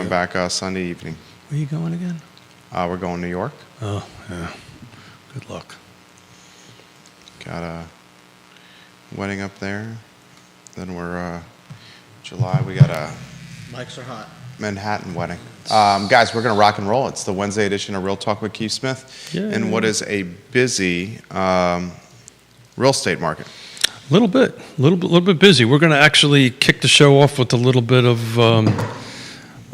Coming back Sunday evening. Where are you going again? We're going to New York. Oh, yeah. Good luck. Got a wedding up there. Then we're July. We got a Mics are hot. Manhattan wedding. Guys, we're going to rock and roll. It's the Wednesday edition of Real Talk with Keith Smith. Yay. In what is a busy real estate market. A little bit busy. We're going to actually kick the show off with a little bit of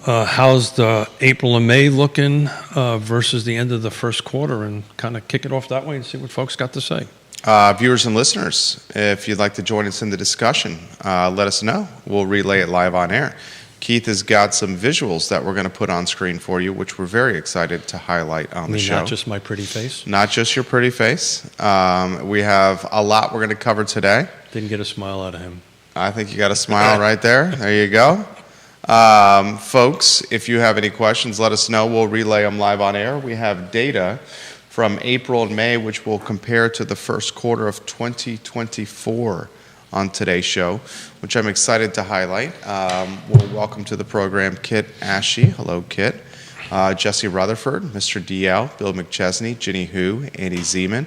how's the April and May looking versus the end of the first quarter, and kind of kick it off that way and see what folks got to say. Viewers and listeners, if you'd like to join us in the discussion, let us know. We'll relay it live on air. Keith has got some visuals that we're going to put on screen for you, which we're very excited to highlight on the show. Not just my pretty face? Not just your pretty face. We have a lot we're going to cover today. Didn't get a smile out of him. I think you got a smile right there. There you go. Folks, if you have any questions, let us know. We'll relay them live on air. We have data from April and May, which we'll compare to the first quarter of 2024 on today's show, which I'm excited to highlight. We'll welcome to the program Kit Ashe. Hello, Kit. Jesse Rutherford, Mr. DL, Bill McChesney, Ginny Hu, Andy Zeman,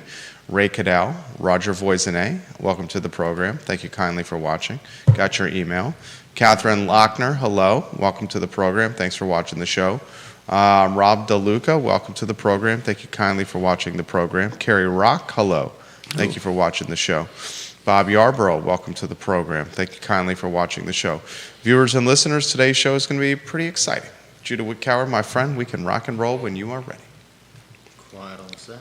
Ray Cadell, Roger Voisinay. Welcome to the program. Thank you kindly for watching. Got your email. Catherine Lochner, hello. Welcome to the program. Thanks for watching the show. Rob DeLuca, welcome to the program. Thank you kindly for watching the program. Carrie Rock, hello. Thank you for watching the show. Bob Yarborough, welcome to the program. Thank you kindly for watching the show. Viewers and listeners, today's show is going to be pretty exciting. Judah Woodcower, my friend, we can rock and roll when you are ready. Quiet on set.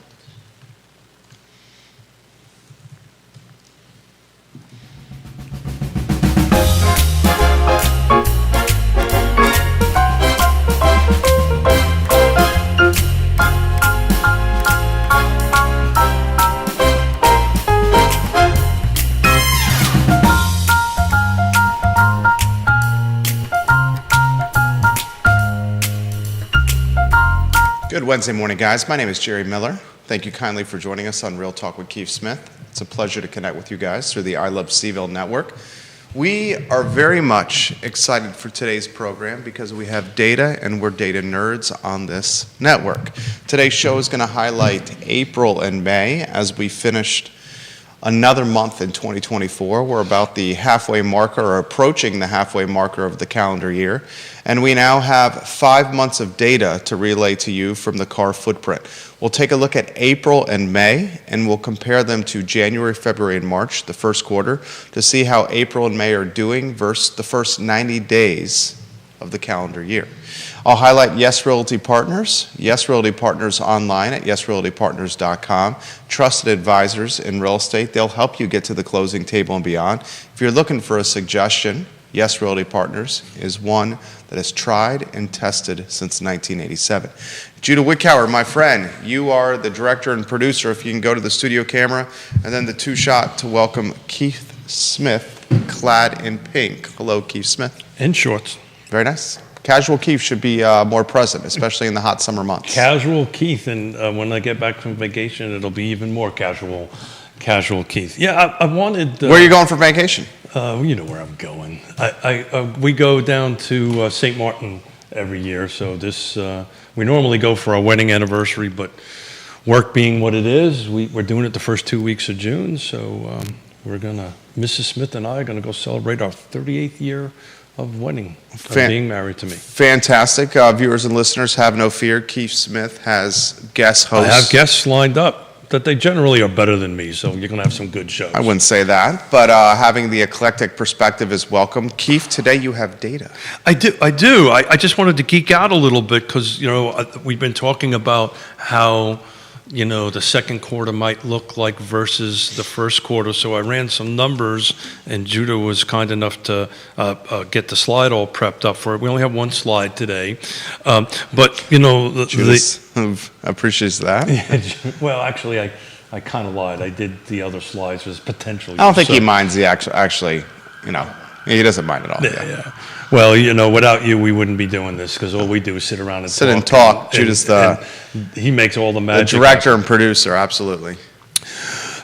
Good Wednesday morning, guys. My name is Jerry Miller. Thank you kindly for joining us on Real Talk with Keith Smith. It's a pleasure to connect with you guys through the I Love Seaville network. We are very much excited for today's program because we have data and we're data nerds on this network. Today's show is going to highlight April and May as we finished another month in 2024. We're about the halfway marker, or approaching the halfway marker of the calendar year. And we now have 5 months of data to relay to you from the car footprint. We'll take a look at April and May, and we'll compare them to January, February, and March, the first quarter, to see how April and May are doing versus the first 90 days of the calendar year. I'll highlight Yes Realty Partners. Yes Realty Partners online at yesrealtypartners.com. Trusted advisors in real estate. They'll help you get to the closing table and beyond. If you're looking for a suggestion, Yes Realty Partners is one that has tried and tested since 1987. Judah Woodcower, my friend, you are the director and producer. If you can go to the studio camera, and then the two-shot to welcome Keith Smith, clad in pink. Hello, Keith Smith. In shorts. Very nice. Casual Keith should be more present, especially in the hot summer months. Casual Keith, and when I get back from vacation, it'll be even more casual Keith. Yeah, I wanted... Where are you going for vacation? You know where I'm going. We go down to St. Martin every year, so this we normally go for our wedding anniversary, but work being what it is, we're doing it the first 2 weeks of June, so Mrs. Smith and I are going to go celebrate our 38th year of wedding, of being married to me. Fantastic. Viewers and listeners, have no fear. Keith Smith has guest hosts. I have guests lined up that they generally are better than me, so you're going to have some good shows. I wouldn't say that, but having the eclectic perspective is welcome. Keith, today you have data. I do. I just wanted to geek out a little bit because, we've been talking about how, the second quarter might look like versus the first quarter. So I ran some numbers, and Judah was kind enough to get the slide all prepped up for it. We only have one slide today. But, Judas appreciates that. Well, actually, I kind of lied. I did the other slides as potentially. I don't think he minds the actually, he doesn't mind at all. Yeah. Well, without you, we wouldn't be doing this because all we do is sit around and talk. Judas, he makes all the magic. The director and producer, absolutely.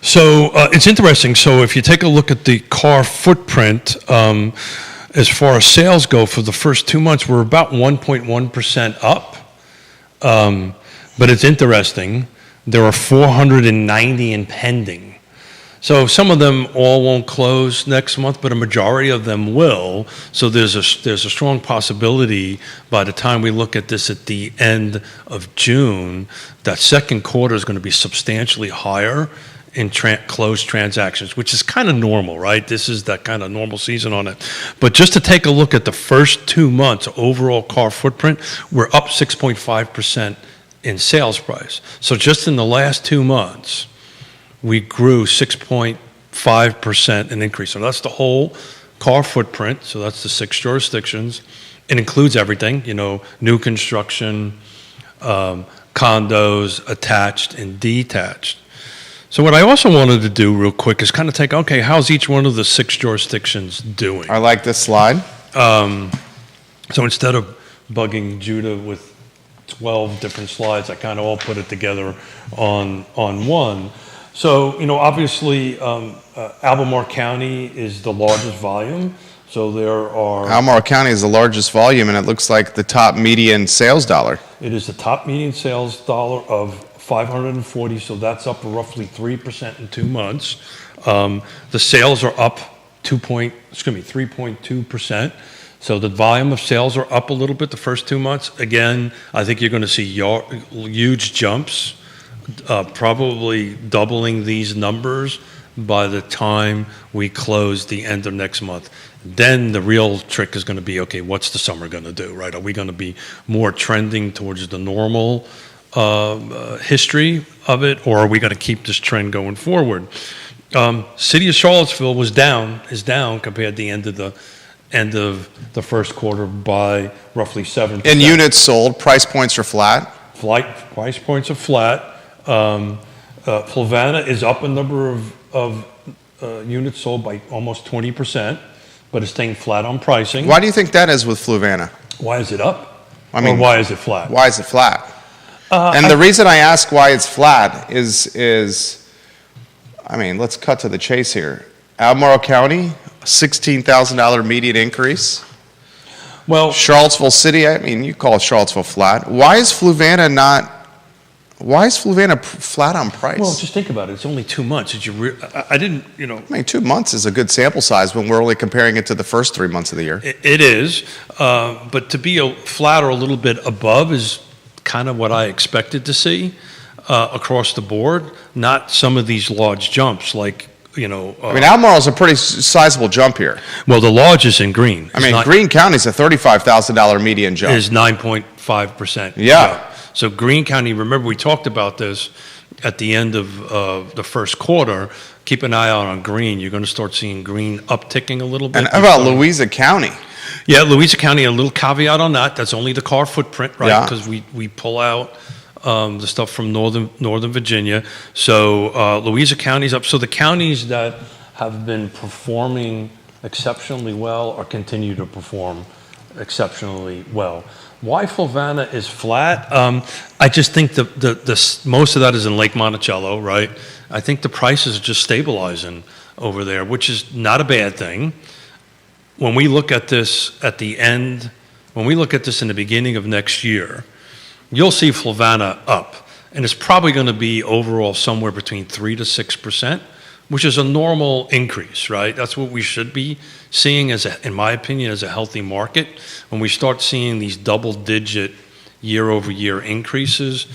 So it's interesting. So if you take a look at the car footprint, as far as sales go, for the first 2 months, we're about 1.1% up. But it's interesting. There are 490 in pending. So some of them all won't close next month, but a majority of them will. So there's a strong possibility by the time we look at this at the end of June, that second quarter is going to be substantially higher in closed transactions, which is kind of normal, right? This is that kind of normal season on it. But just to take a look at the first 2 months overall car footprint, we're up 6.5% in sales price. So just in the last 2 months, we grew 6.5% an increase. So that's the whole car footprint. So that's the 6 jurisdictions. It includes everything, new construction, condos, attached and detached. So what I also wanted to do real quick is kind of take, okay, how's each one of the 6 jurisdictions doing? I like this slide. So instead of bugging Judah with 12 different slides, I kind of all put it together on one. So, obviously, Albemarle County is the largest volume. So there are... Albemarle County is the largest volume, and it looks like the top median sales dollar. It is the top median sales dollar of 540, so that's up roughly 3% in 2 months. The sales are up 3.2%. So the volume of sales are up a little bit the first 2 months. Again, I think you're going to see huge jumps. Probably doubling these numbers by the time we close the end of next month. Then the real trick is going to be, okay, what's the summer going to do, right? Are we going to be more trending towards the normal history of it, or are we going to keep this trend going forward? City of Charlottesville is down compared to the end of the first quarter by roughly 7%. In units sold, price points are flat. Price points are flat. Fluvanna is up a number of units sold by almost 20%, but it's staying flat on pricing. Why do you think that is with Fluvanna? Why is it up? I mean, or why is it flat? Why is it flat? And the reason I ask why it's flat is, let's cut to the chase here. Albemarle County, $16,000 median increase. Well, Charlottesville City, you call Charlottesville flat. Why is Fluvanna flat on price? well, just think about it. It's only 2 months. I didn't, 2 months is a good sample size when we're only comparing it to the first 3 months of the year. It is, but to be flat or a little bit above is kind of what I expected to see across the board, not some of these large jumps like, Albemarle's a pretty sizable jump here. Well, the large is in green. Greene County's a $35,000 median jump. Is 9.5%. Yeah. So Greene County, remember we talked about this at the end of the first quarter. Keep an eye out on Greene. You're going to start seeing Greene upticking a little bit. And how about Louisa County? Yeah, Louisa County, a little caveat on that. That's only the car footprint, right? Yeah. Because we pull out the stuff from Northern Virginia. So Louisa County's up. So the counties that have been performing exceptionally well or continue to perform exceptionally well. Why Fluvanna is flat? I just think the most of that is in Lake Monticello, right? I think the prices are just stabilizing over there, which is not a bad thing. When we look at this in the beginning of next year, you'll see Fluvanna up, and it's probably going to be overall somewhere between 3 to 6%, which is a normal increase, right? That's what we should be seeing in my opinion, as a healthy market. When we start seeing these double-digit year-over-year increases,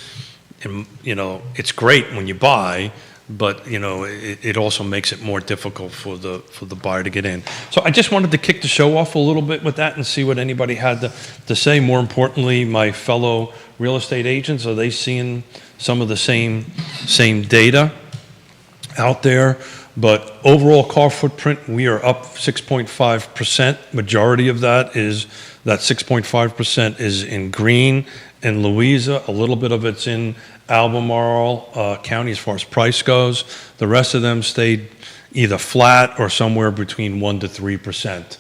and it's great when you buy, but it also makes it more difficult for the buyer to get in. So I just wanted to kick the show off a little bit with that and see what anybody had to say. More importantly, my fellow real estate agents, are they seeing some of the same data out there? But overall car footprint, we are up 6.5%. Majority of that 6.5% is in Greene and Louisa. A little bit of it's in Albemarle County as far as price goes. The rest of them stayed either flat or somewhere between 1 to 3%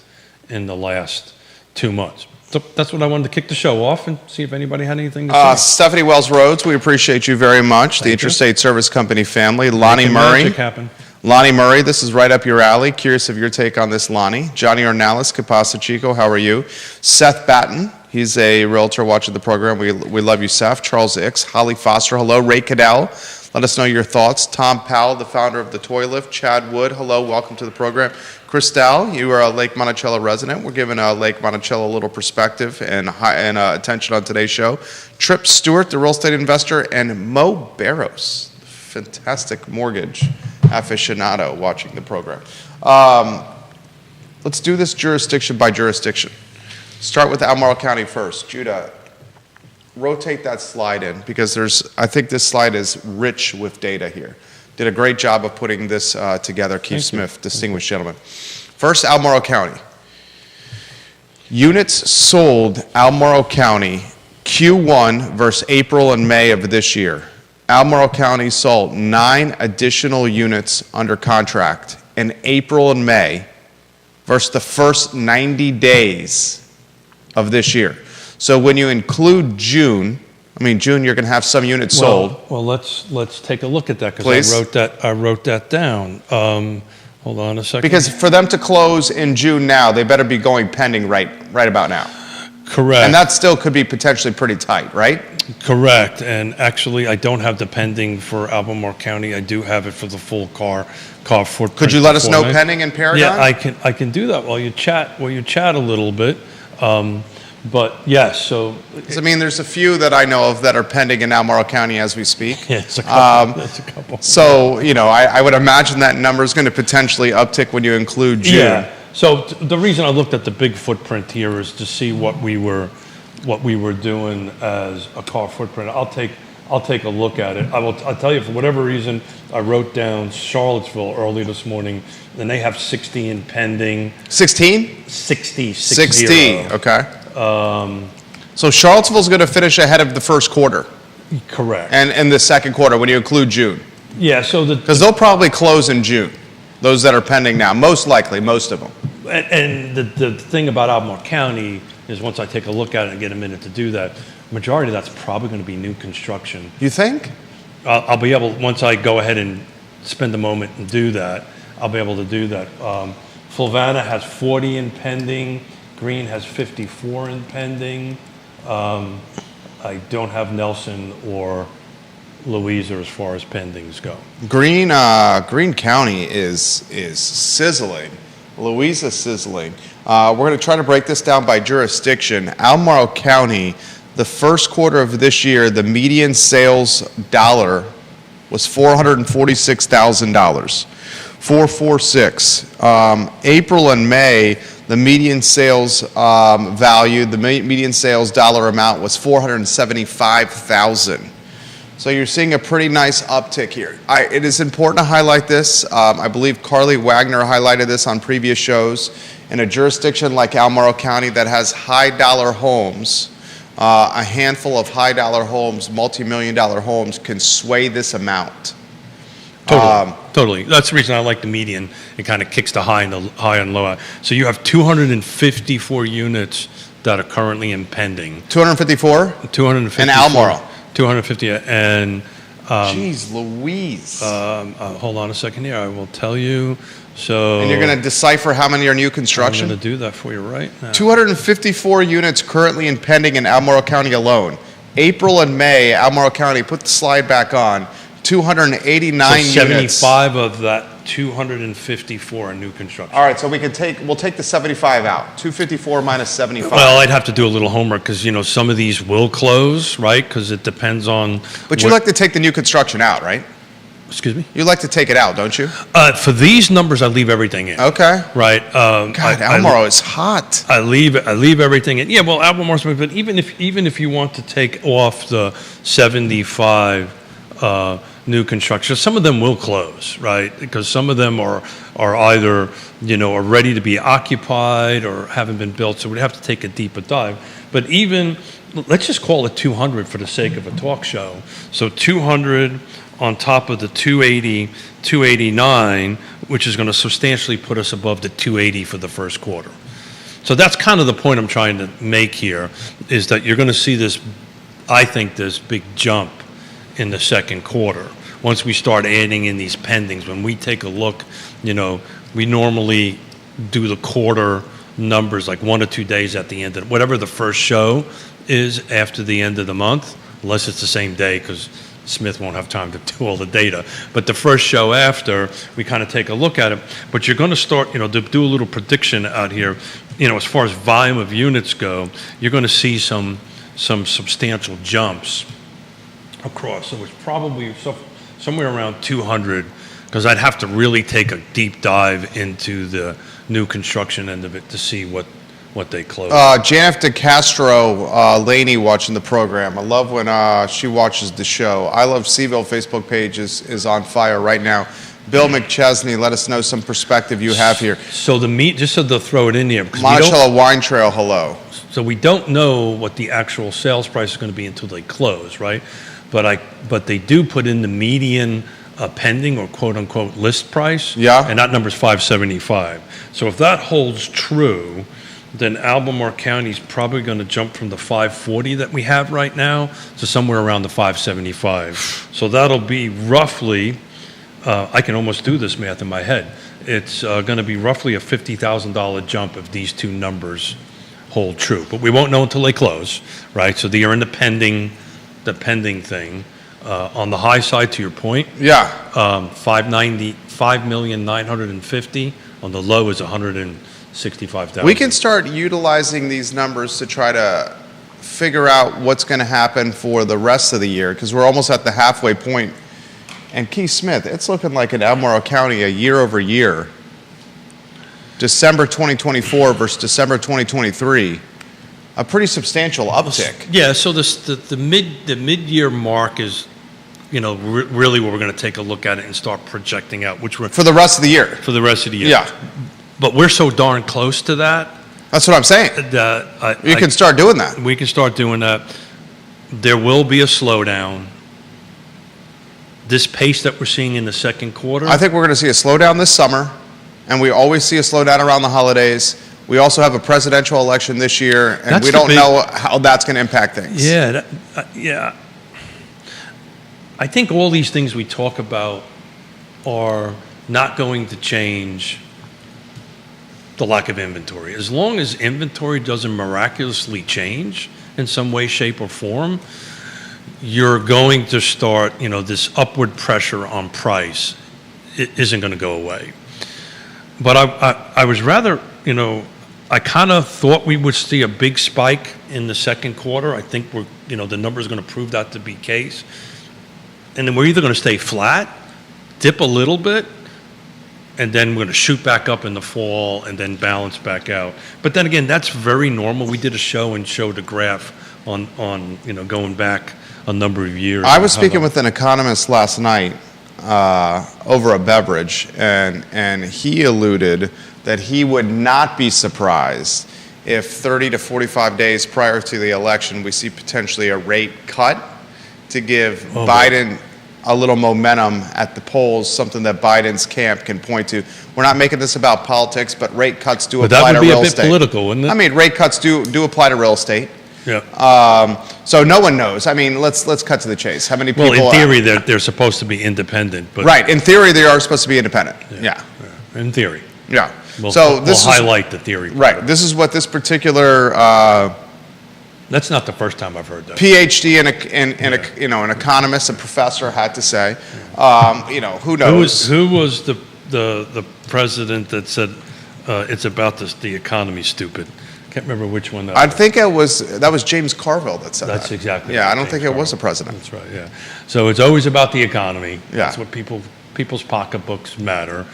in the last 2 months. So that's what I wanted to kick the show off and see if anybody had anything to say. Stephanie Wells Rhodes, we appreciate you very much. The Interstate Service Company family. Lonnie Making Murray. magic happen. Lonnie Murray, this is right up your alley. Curious of your take on this, Lonnie. Johnny Ornalis, Capasa Chico, how are you? Seth Batten, he's a realtor watching the program. We love you, Seth. Charles Ix, Holly Foster, hello. Ray Cadell, let us know your thoughts. Tom Powell, the founder of the Toy Lift. Chad Wood, hello, welcome to the program. Christelle, you are a Lake Monticello resident. We're giving Lake Monticello a little perspective and attention on today's show. Trip Stewart, the real estate investor, and Mo Barros, fantastic mortgage aficionado watching the program. Let's do this jurisdiction by jurisdiction. Start with Albemarle County first. Judah, rotate that slide in because I think this slide is rich with data here. Did a great job of putting this together, Keith Smith, distinguished gentleman. First, Albemarle County. Units sold Albemarle County Q1 versus April and May of this year. Albemarle County sold 9 additional units under contract in April and May versus the first 90 days of this year. So when you include June, June, you're going to have some units sold. Well, let's take a look at that Please. because I wrote that down. Hold on a second. Because for them to close in June now, they better be going pending right about now. Correct. And that still could be potentially pretty tight, right? Correct. And actually, I don't have the pending for Albemarle County. I do have it for the full car footprint. Could you let us know performance. pending in Paragon? Yeah, I can do that while you chat a little bit. But yes, so 'Cause, there's a few that I know of that are pending in Albemarle County as we speak. yeah, it's a couple. That's a couple. So, I would imagine that number is going to potentially uptick when you include June. Yeah. So the reason I looked at the big footprint here is to see what we were doing as a car footprint. I'll take a look at it. I'll tell you, for whatever reason, I wrote down Charlottesville early this morning, and they have 60 in pending. 16? 60. 60, okay. So Charlottesville's going to finish ahead of the first quarter Correct. and the second quarter when you include June. Yeah. So Because they'll probably close in June, those that are pending now, most likely, most of them. And the thing about Albemarle County is once I take a look at it and get a minute to do that, majority of that's probably going to be new construction. You think? I'll be able, once I go ahead and spend a moment and do that, I'll be able to do that. Fluvanna has 40 in pending. Greene has 54 in pending. I don't have Nelson or Louisa as far as pendings go. Greene County is sizzling. Louisa sizzling. We're going to try to break this down by jurisdiction. Albemarle County, the first quarter of this year, the median sales dollar was $446,000. 446. April and May, the median sales value, the median sales dollar amount was $475,000. So you're seeing a pretty nice uptick here. It is important to highlight this. I believe Carly Wagner highlighted this on previous shows. In a jurisdiction like Albemarle County that has high dollar homes, a handful of high dollar homes, multi-million dollar homes can sway this amount. Totally. That's the reason I like the median. It kind of kicks the high and low. So you have 254 units that are currently in pending. 254? 254. In Albemarle? 250. And Jeez Louise. hold on a second here. I will tell you. So. And you're going to decipher how many are new I'm construction? going to do that for you right now. 254 units currently in pending in Albemarle County alone. April and May, Albemarle County, put the slide back on, 289 So units. 75 of that 254 are new construction. All right, so we'll take the 75 out. 254 minus 75. Well, I'd have to do a little homework because, some of these will close, right? Because it depends on. But you like to take the new construction out, right? Excuse me? You like to take it out, don't you? For these numbers, I leave everything in. Okay. Right. God, Albemarle is hot. I leave everything in. Yeah, well, Albemarle's, but even if you want to take off the 75 new construction, some of them will close, right? Because some of them are either are ready to be occupied or haven't been built, so we'd have to take a deeper dive. But even let's just call it 200 for the sake of a talk show. So 200 on top of the 280, 289, which is going to substantially put us above the 280 for the first quarter. So that's kind of the point I'm trying to make here, is that you're going to see this, I think, this big jump in the second quarter, once we start adding in these pendings, when we take a look, we normally do the quarter numbers like 1 or 2 days at the end of whatever the first show is after the end of the month, unless it's the same day because Smith won't have time to do all the data. But the first show after, we kind of take a look at it. But you're going to start, to do a little prediction out here. As far as volume of units go, you're going to see some substantial jumps across. So it's probably somewhere around 200, because I'd have to really take a deep dive into the new construction end of it to see what they close. Janet DeCastro Laney watching the program. I love when she watches the show. I Love Seville Facebook page is on fire right now. Bill McChesney, let us know some perspective you have here. So just so they'll throw it in here. Because Monticello Wine Trail, hello. So we don't know what the actual sales price is going to be until they close, right? But they do put in the median pending or quote unquote list price. Yeah. And that number's 575. So if that holds true, then Albemarle County is probably going to jump from the 540 that we have right now to somewhere around the 575. So that'll be roughly, I can almost do this math in my head. It's going to be roughly a $50,000 jump if these two numbers hold true. But we won't know until they close, right? So they are in the pending thing. On the high side, to your point, Yeah. 5,950,000. On the low is 165,000. We can start utilizing these numbers to try to figure out what's going to happen for the rest of the year, because we're almost at the halfway point. And Keith Smith, it's looking like in Albemarle County a year over year, December 2024 versus December 2023, a pretty substantial uptick. Yeah, so the mid-year mark is, really where we're going to take a look at it and start projecting out which we're For the rest of the year. for the rest of the year. Yeah. But we're so darn close to that That's what I'm saying. that You can start doing that. we can start doing that. There will be a slowdown. This pace that we're seeing in the second quarter. I think we're going to see a slowdown this summer, and we always see a slowdown around the holidays. We also have a presidential election this year, and That's we the don't big- know how that's going to impact things. Yeah, yeah. I think all these things we talk about are not going to change the lack of inventory. As long as inventory doesn't miraculously change in some way, shape, or form, you're going to start, this upward pressure on price. It isn't going to go away. But I was rather, I kind of thought we would see a big spike in the second quarter. I think the number's going to prove that to be the case. And then we're either going to stay flat, dip a little bit, and then we're going to shoot back up in the fall and then balance back out. But then again, that's very normal. We did a show and showed a graph on going back a number of years. I was speaking with an economist last night over a beverage, and he alluded that he would not be surprised if 30 to 45 days prior to the election we see potentially a rate cut to give Biden a little momentum at the polls, something that Biden's camp can point to. We're not making this about politics, but rate cuts do But apply that to would be real a bit estate. political, wouldn't it? I mean, rate cuts do apply to real estate. Yeah. So no one knows. I mean, let's cut to the chase. How many people? Well, in theory, they're supposed to be independent, but right. In theory, they are supposed to be independent. Yeah. in theory, Yeah. we'll this is highlight the theory. right. This is what this particular That's not the first time I've heard that. PhD an economist, a professor had to say. Who knows? Who was the president that said it's about the economy, stupid? Can't remember which one that I was. think that was James Carville that said That's that. exactly. Yeah, right, I don't James think it was the Carville. president. That's right. Yeah. So it's always about the economy. Yeah. That's what people's pocketbooks matter.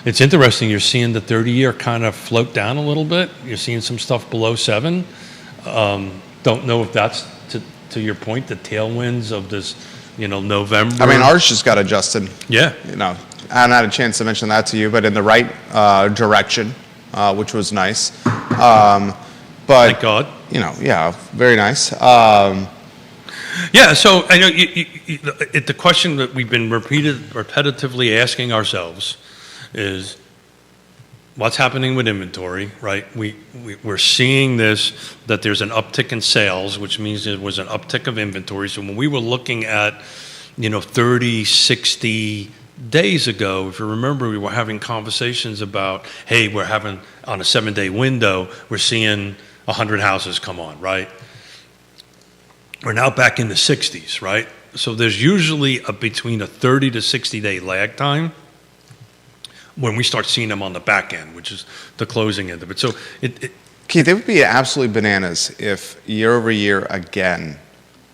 It's interesting. You're seeing the 30-year kind of float down a little bit. You're seeing some stuff below 7. Don't know if that's to your point, the tailwinds of this, November. I mean, ours just got adjusted. Yeah. I hadn't had a chance to mention that to you, but in the right direction, which was nice. But Thank God. yeah, very nice. Yeah, so I know the question that we've been repetitively asking ourselves is, what's happening with inventory, right? We're seeing this, that there's an uptick in sales, which means there was an uptick of inventory. So when we were looking at 30, 60 days ago, if you remember, we were having conversations about, hey, we're having, on a 7-day window, we're seeing 100 houses come on, right? We're now back in the 60s, right? So there's usually between a 30 to 60-day lag time when we start seeing them on the back end, which is the closing end of it. So Keith, it would be absolutely bananas if year over year again,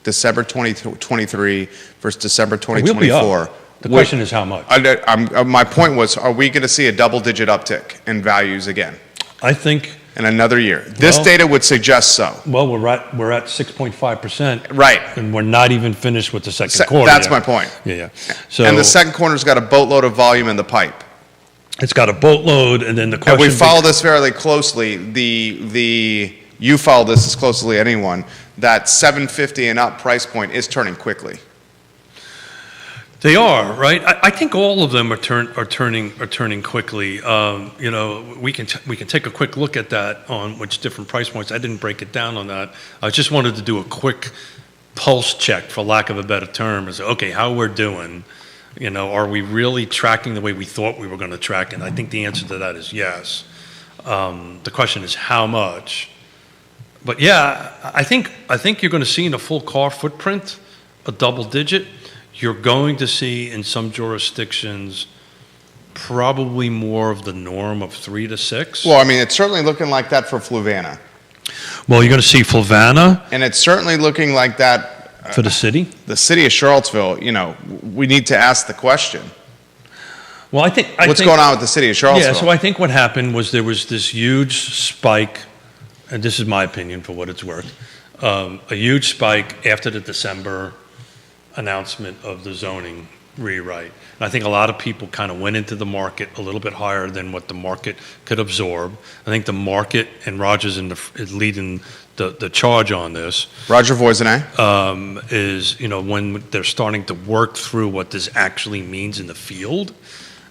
December 2023 versus December we'll be 2024. up. The question is how much? My point was, are we going to see a double-digit uptick in values again I think, in another year? This Well- data would suggest so. well, we're at 6.5%. Right. And we're not even finished with the second quarter That's yet. my point. Yeah. So And the second quarter's got a boatload of volume in the pipe. it's got a boatload, and then the And question. we follow this fairly closely. You follow this as closely as anyone. That 750 and up price point is turning quickly. They are, right? I think all of them are turning quickly. We can take a quick look at that on which different price points. I didn't break it down on that. I just wanted to do a quick pulse check, for lack of a better term, and say, okay, how we're doing. Are we really tracking the way we thought we were going to track? And I think the answer to that is yes. The question is how much. But yeah, I think you're going to see in a full car footprint a double digit. You're going to see in some jurisdictions probably more of the norm of 3 to 6. Well, I mean, it's certainly looking like that for Fluvanna. Well, you're going to see Fluvanna And it's certainly looking like that. for the city. The city of Charlottesville, we need to ask the question. Well, What's going on with the city of Charlottesville? Yeah, so I think what happened was there was this huge spike, and this is my opinion for what it's worth, a huge spike after the December announcement of the zoning rewrite. And I think a lot of people kind of went into the market a little bit higher than what the market could absorb. I think the market, and Roger's is leading the charge on this, Roger Voisinay. is, when they're starting to work through what this actually means in the field.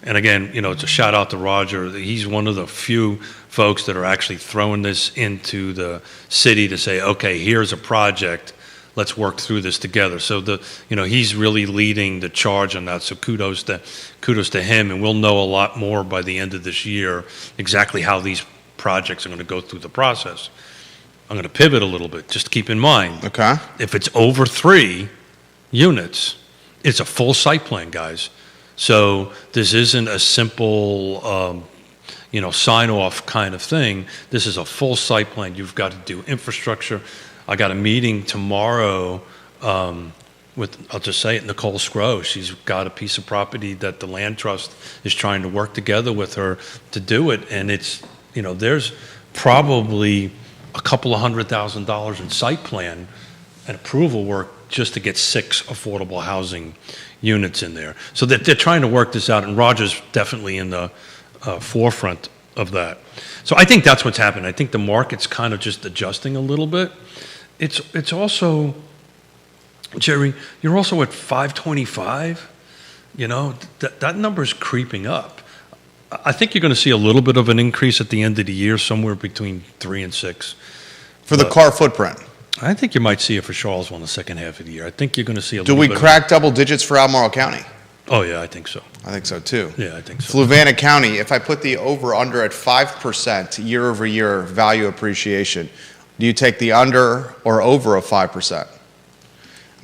And again, it's a shout out to Roger. He's one of the few folks that are actually throwing this into the city to say, okay, here's a project. Let's work through this together. So he's really leading the charge on that. So kudos to him. And we'll know a lot more by the end of this year exactly how these projects are going to go through the process. I'm going to pivot a little bit. Just keep in mind, Okay. if it's over 3 units, it's a full site plan, guys. So this isn't a simple, sign-off kind of thing. This is a full site plan. You've got to do infrastructure. I got a meeting tomorrow with, I'll just say it, Nicole Scrow. She's got a piece of property that the land trust is trying to work together with her to do it. And it's, there's probably a couple of $100,000 in site plan and approval work just to get 6 affordable housing units in there. So that they're trying to work this out, and Roger's definitely in the forefront of that. So I think that's what's happened. I think the market's kind of just adjusting a little bit. It's also, Jerry, you're also at 525. That number is creeping up. I think you're going to see a little bit of an increase at the end of the year, somewhere between 3 and 6. For the car footprint. I think you might see it for Charlottesville in the second half of the year. I think you're going to see a Do little we bit. crack double digits for Albemarle County? Oh, yeah, I think so. I think so too. Yeah, I think so. Fluvanna County, if I put the over-under at 5% year-over-year value appreciation, do you take the under or over of 5%? I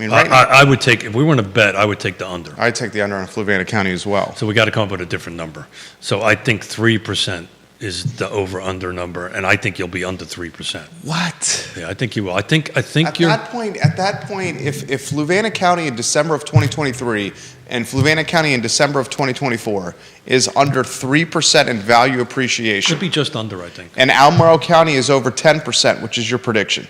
mean, right now, I would take, if we were to bet, I would take the under. I'd take the under on Fluvanna County as well. So we got to come up with a different number. So I think 3% is the over-under number, and I think you'll be under 3%. What? Yeah, I think you will. I think At you're. that point, if Fluvanna County in December of 2023 and Fluvanna County in December of 2024 is under 3% in value Should appreciation, be just under, I think. and Albemarle County is over 10%, which is your prediction.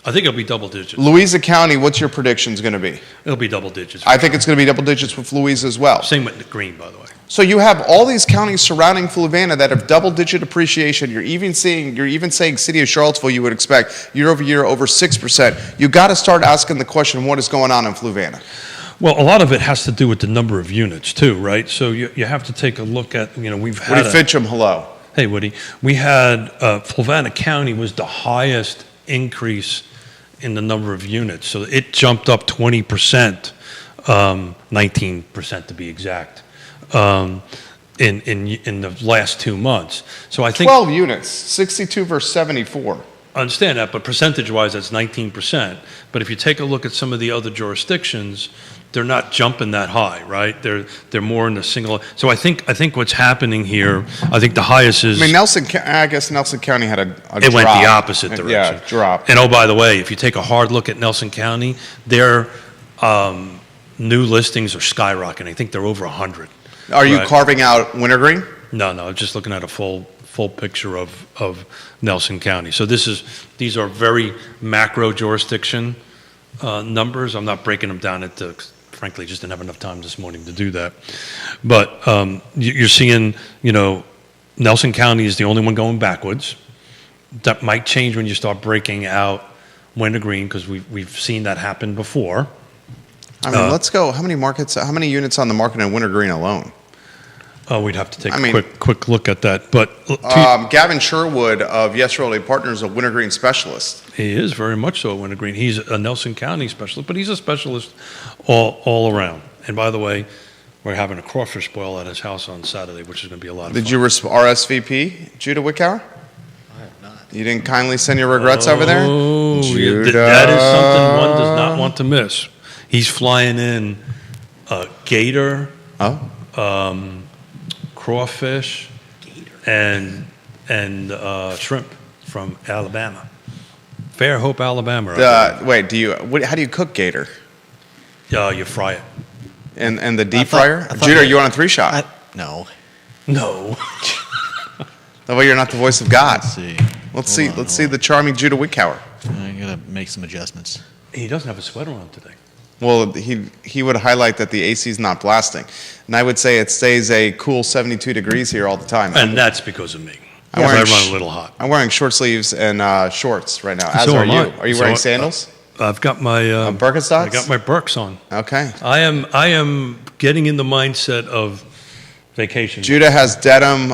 I think it'll be double digits. Louisa County, what's your predictions going to be? It'll be double digits. I think it's going to be double digits with Louisa as well. Same with the green, by the way. So you have all these counties surrounding Fluvanna that have double-digit appreciation. You're even saying City of Charlottesville you would expect year over year over 6%. You got to start asking the question, what is going on in Fluvanna? Well, a lot of it has to do with the number of units too, right? So you have to take a look at, we've had. Woody Fincham, hello. Hey, Woody. We had, Fluvanna County was the highest increase in the number of units. So it jumped up 20% 19% to be exact, in the last 2 months. So I think 12 units, 62 versus 74. I understand that, but percentage-wise, that's 19%. But if you take a look at some of the other jurisdictions, they're not jumping that high, right? They're more in the single. So I think what's happening here, I think the highest is. I mean, I guess Nelson County had a drop. It went the opposite direction. Yeah, drop. And oh, by the way, if you take a hard look at Nelson County, their new listings are skyrocketing. I think they're over 100. Are you Right. carving out wintergreen? No, I'm just looking at a full picture of Nelson County. So these are very macro jurisdiction numbers. I'm not breaking them down into, frankly, just didn't have enough time this morning to do that. But you're seeing, Nelson County is the only one going backwards. That might change when you start breaking out wintergreen, because we've seen that happen before. I mean, let's go. How many units on the market in wintergreen alone? We'd have to take I mean- a quick look at that. But Gavin Sherwood of Yes Realty Partners, a wintergreen specialist. he is very much so a wintergreen. He's a Nelson County specialist, but he's a specialist all around. And by the way, we're having a crawfish boil at his house on Saturday, which is going to be a lot of fun. Did you RSVP Judah Wickower? I have not. You didn't kindly send your regrets over there? Oh, Judah. that is something one does not want to miss. He's flying in gator, Oh, crawfish, and shrimp from Alabama. Fairhope, Alabama. wait. How do you cook gator? You fry it. And the deep I thought- fryer? I thought Judah, are that- you on a 3-shot? No. No. That way you're not the voice of God. Let's see. Let's Hold see. on, Let's hold see on. the charming Judah Wickower. I gotta make some adjustments. He doesn't have a sweater on today. Well, he would highlight that the AC is not blasting, and I would say it stays a cool 72 degrees here all the time. And that's because of me. I'm I wearing run a little hot. I'm wearing short sleeves and shorts right now. As So are am you. I. Are you So, wearing sandals? I've got my Birkenstocks? I got my Birks on. Okay. I am getting in the mindset of vacation. Judah has denim.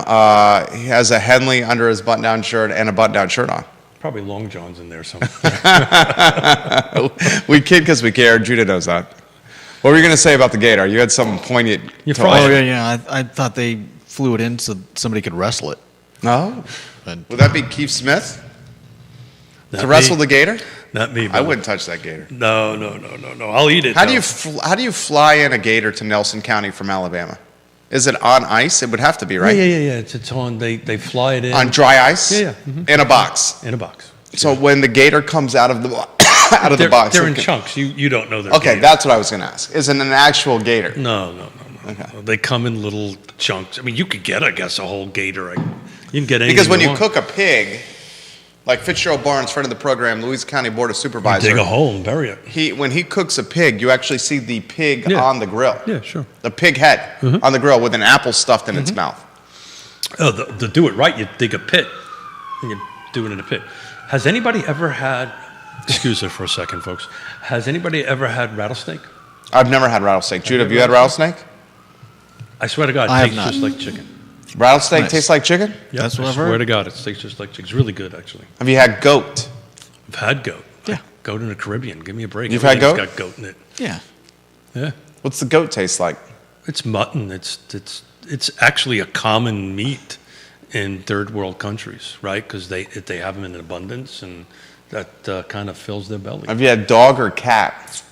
He has a Henley under his button-down shirt and a button-down shirt on. Probably long johns in there somewhere. We kid because we care. Judah knows that. What were you going to say about the gator? You had something poignant. You to- fried Oh it. yeah. I thought they flew it in so somebody could wrestle it. No? But Would that be Keith Smith Not to wrestle me. the gator? Not me. I brother. wouldn't touch that gator. No. I'll eat it. How do though. you fly in a gator to Nelson County from Alabama? Is it on ice? It would have to be, right? Yeah. It's on. They fly it in On dry ice? Yeah. Mhm. In a box. in a box. So when the gator comes out of the out of the box, They're in okay. chunks. You don't know they're Okay, gators. that's what I was going to ask. Is it an actual gator? No. Okay. They come in little chunks. I mean, you could get, I guess, a whole gator. You can get anything Because when you want. cook a pig, like Fitzgerald Barnes, friend of the program, Louisiana County Board of Supervisors, dig a hole and bury it. when he cooks a pig, you actually see the pig Yeah. on the grill. Yeah, sure. The pig head on the grill with an apple stuffed in its Mm-hmm. mouth. Oh, to do it right, you dig a pit, and you do it in a pit. Has anybody ever had? Excuse me for a second, folks. Has anybody ever had rattlesnake? I've never had rattlesnake. Judah, have you had rattlesnake? I swear to God, I it have tastes not. just like chicken. Rattlesnake Nice. tastes like chicken? Yep, That's what I I've swear heard. to God, it tastes just like chicken. It's really good, actually. Have you had goat? I've had goat. Yeah. Goat in the Caribbean. Give me a break. You've had Everything's goat? got goat in it. yeah. Yeah. What's the goat taste like? It's mutton. It's actually a common meat in third world countries, right? Because they have them in abundance, and that kind of fills their belly. Have you had dog or cat?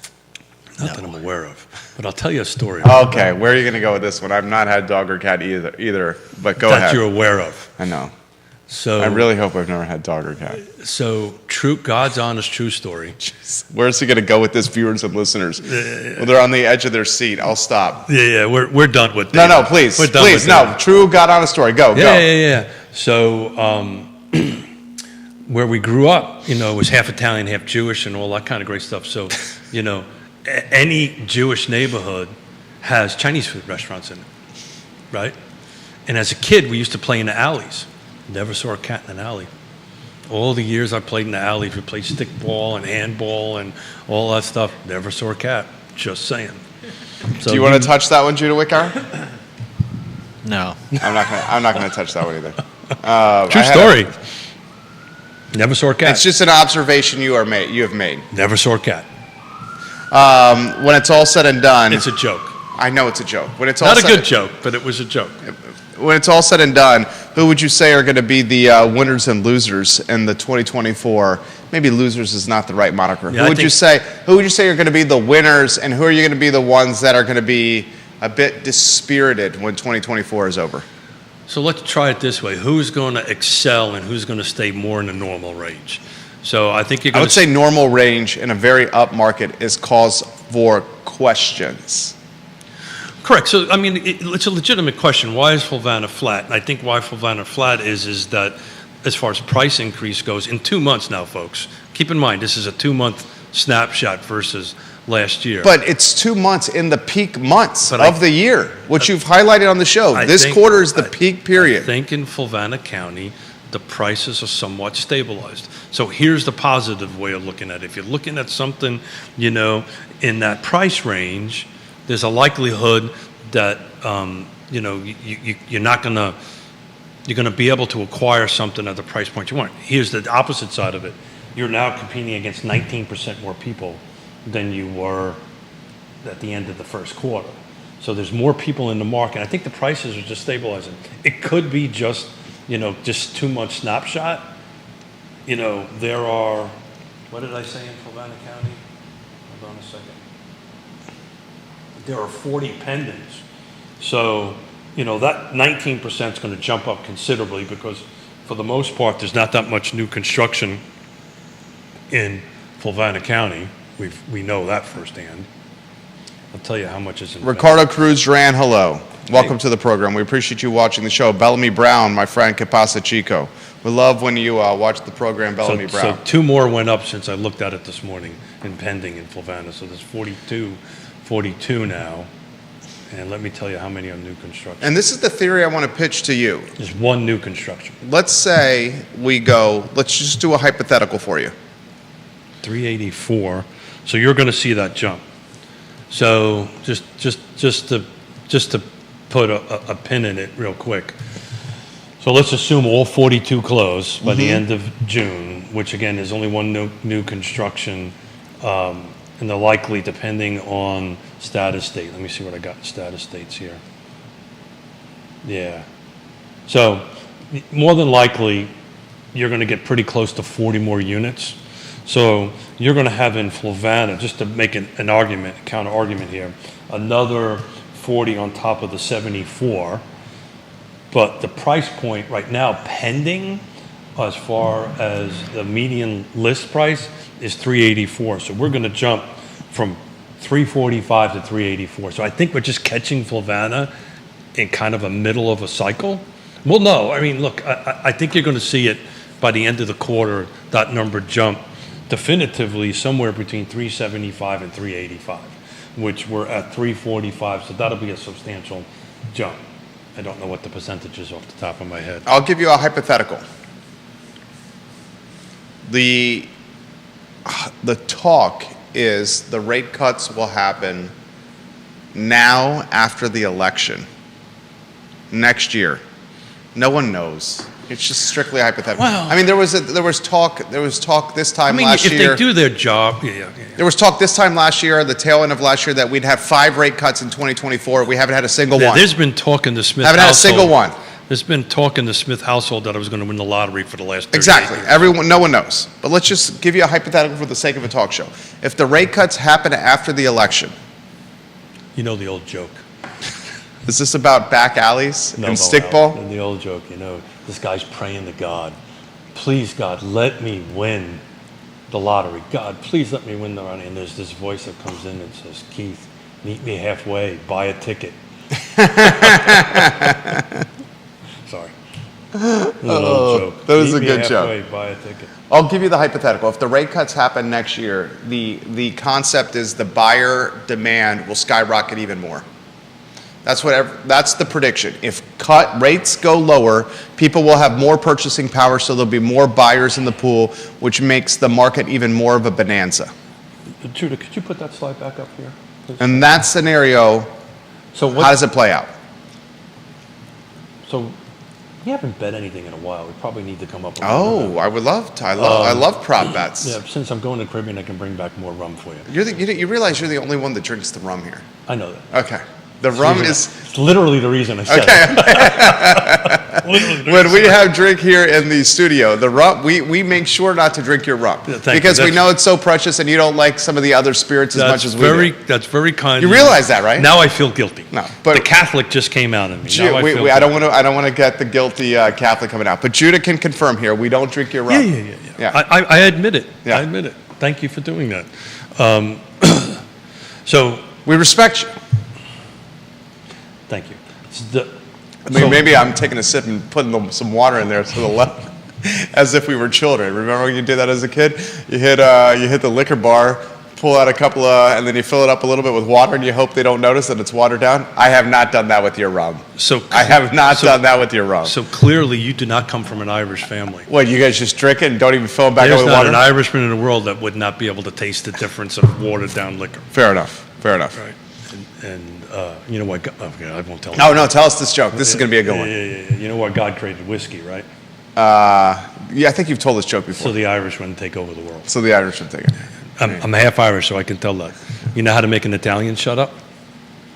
Not that I'm aware of, but I'll tell you a story. Okay, where are you going to go with this one? I've not had dog or cat either, but go that ahead. you're aware of. I know. So I really hope I've never had dog or cat. so God's honest true story. Where's he going to go with this, viewers and listeners? Well, they're on the edge of their seat. I'll stop. Yeah, we're done with No, David. please, We're done please, with no. David. True God honest story. Go, go. Yeah. So where we grew up, it was half Italian, half Jewish, and all that kind of great stuff. So, any Jewish neighborhood has Chinese food restaurants in it, right? And as a kid, we used to play in the alleys. Never saw a cat in an alley. All the years I played in the alleys, we played stickball and handball and all that stuff. Never saw a cat. Just saying. So Do you want to touch that one, Judah Wickower? No. I'm not gonna touch that one either. True story. Never saw a cat. It's just an observation you have made. Never saw a cat. When it's all said and done, It's a joke. I know it's a joke. When it's all Not a said, good joke, but it was a joke. When it's all said and done, who would you say are going to be the winners and losers in the 2024? Maybe losers is not the right moniker. Yeah, Who I would you think- say? Who would you say are going to be the winners, and who are you going to be the ones that are going to be a bit dispirited when 2024 is over? So let's try it this way. Who's going to excel and who's going to stay more in the normal range? So I think you're I going would say normal range in a very up market is cause for questions. Correct. So, I mean, it's a legitimate question. Why is Fulvana flat? And I think why Fulvana flat is that as far as price increase goes, in 2 months now, folks, keep in mind, this is a 2-month snapshot versus last year. But it's 2 months in the peak months But of the year, which you've highlighted on the show. I This think- quarter is the peak period. I think in Fulvana County, the prices are somewhat stabilized. So here's the positive way of looking at it. If you're looking at something, in that price range, there's a likelihood that, you're not going to, you're going to be able to acquire something at the price point you want. Here's the opposite side of it. You're now competing against 19% more people than you were at the end of the first quarter. So there's more people in the market. I think the prices are just stabilizing. It could be just 2 month snapshot. There are, what did I say in Fulvana County? Hold on a second. There are 40 pendants. So, that 19% is going to jump up considerably because for the most part, there's not that much new construction in Fulvana County. We know that firsthand. I'll tell you how much is in Ricardo Cruz Duran, hello. Welcome to the program. We appreciate you watching the show. Bellamy Brown, my friend, que pasa chico. We love when you watch the program, Bellamy Brown. So 2 more went up since I looked at it this morning in pending in Fulvana. So there's 42 now. And let me tell you how many are new construction. And this is the theory I want to pitch to you. There's 1 new construction. Let's say let's just do a hypothetical for you. 384. So you're going to see that jump. So just to put a pin in it real quick. So let's assume all 42 close by the end of June, which again is only 1 new construction, and they're likely depending on status date. Let me see what I got in status dates here. Yeah. So more than likely, you're going to get pretty close to 40 more units. So you're going to have in Fulvana, just to make an argument, counter argument here, another 40 on top of the 74. But the price point right now pending as far as the median list price is 384. So we're going to jump from 345 to 384. So I think we're just catching Fulvana in kind of a middle of a cycle. Well, no, I mean, look, I think you're going to see it by the end of the quarter, that number jump definitively somewhere between 375 and 385, which we're at 345. So that'll be a substantial jump. I don't know what the percentage is off the top of my head. I'll give you a hypothetical. The talk is the rate cuts will happen now after the election, next year. No one knows. It's just strictly hypothetical. Well- I mean, there was talk this time last if year. they do their job, yeah. There was talk this time last year, the tail end of last year, that we'd have 5 rate cuts in 2024. We haven't had a single one. There's been talk in the Smith Haven't had a household. single one. There's been talk in the Smith household that I was going to win the lottery for the last 38 Exactly. years. No one knows. But let's just give you a hypothetical for the sake of a talk show. If the rate cuts happen after the election, You know the old joke. is this about back alleys and stickball? The old joke, this guy's praying to God. Please, God, let me win the lottery. God, please let me win the lottery. And there's this voice that comes in and says, Keith, meet me halfway, buy a ticket. Sorry. An old joke. that was Meet a me good joke. halfway, buy a ticket. I'll give you the hypothetical. If the rate cuts happen next year, the concept is the buyer demand will skyrocket even more. That's the prediction. If rates go lower, people will have more purchasing power, so there'll be more buyers in the pool, which makes the market even more of a bonanza. Judah, could you put that slide back up here? Please? In that scenario, So how does it play out? So We haven't bet anything in a while. We probably need to come up with Oh, I would love to. I love prop bets. Yeah, since I'm going to the Caribbean, I can bring back more rum for you. You realize you're the only one that drinks the rum here. I know that. Okay. The rum is It's literally the reason I said it. Literally the when reason. we have drink here in the studio. The rum we make sure not to drink your rum Yeah, thank you. because we That's- know it's so precious and you don't like some of the other spirits as much as we do. That's very kind. You of realize that, right? Now I feel guilty. No, but- the Catholic just came out of me. Ju- Now I feel I don't guilty. want to get the guilty Catholic coming out, but Judah can confirm here we don't drink your rum. Yeah. I admit it. Yeah. I admit it. Thank you for doing that. So, We respect you. thank you. Maybe I'm taking a sip and putting some water in there to the left, as if we were children. Remember when you did that as a kid? You hit the liquor bar, pull out a couple of, and then you fill it up a little bit with water, and you hope they don't notice that it's watered down. I have not done that with your rum. I have not done that with your rum. So clearly, you do not come from an Irish family. What, you guys just drink it and don't even fill it back up There's with not water? an Irishman in the world that would not be able to taste the difference of watered down liquor. Fair enough. Fair enough. Right. And you know what? Okay, I won't tell you. No, tell us this joke. This is going to be a good one. Yeah. You know why God created whiskey, right? Yeah, I think you've told this joke before. So the Irish wouldn't take over the world. So the Irish would take it. I'm half Irish, so I can tell that. You know how to make an Italian shut up?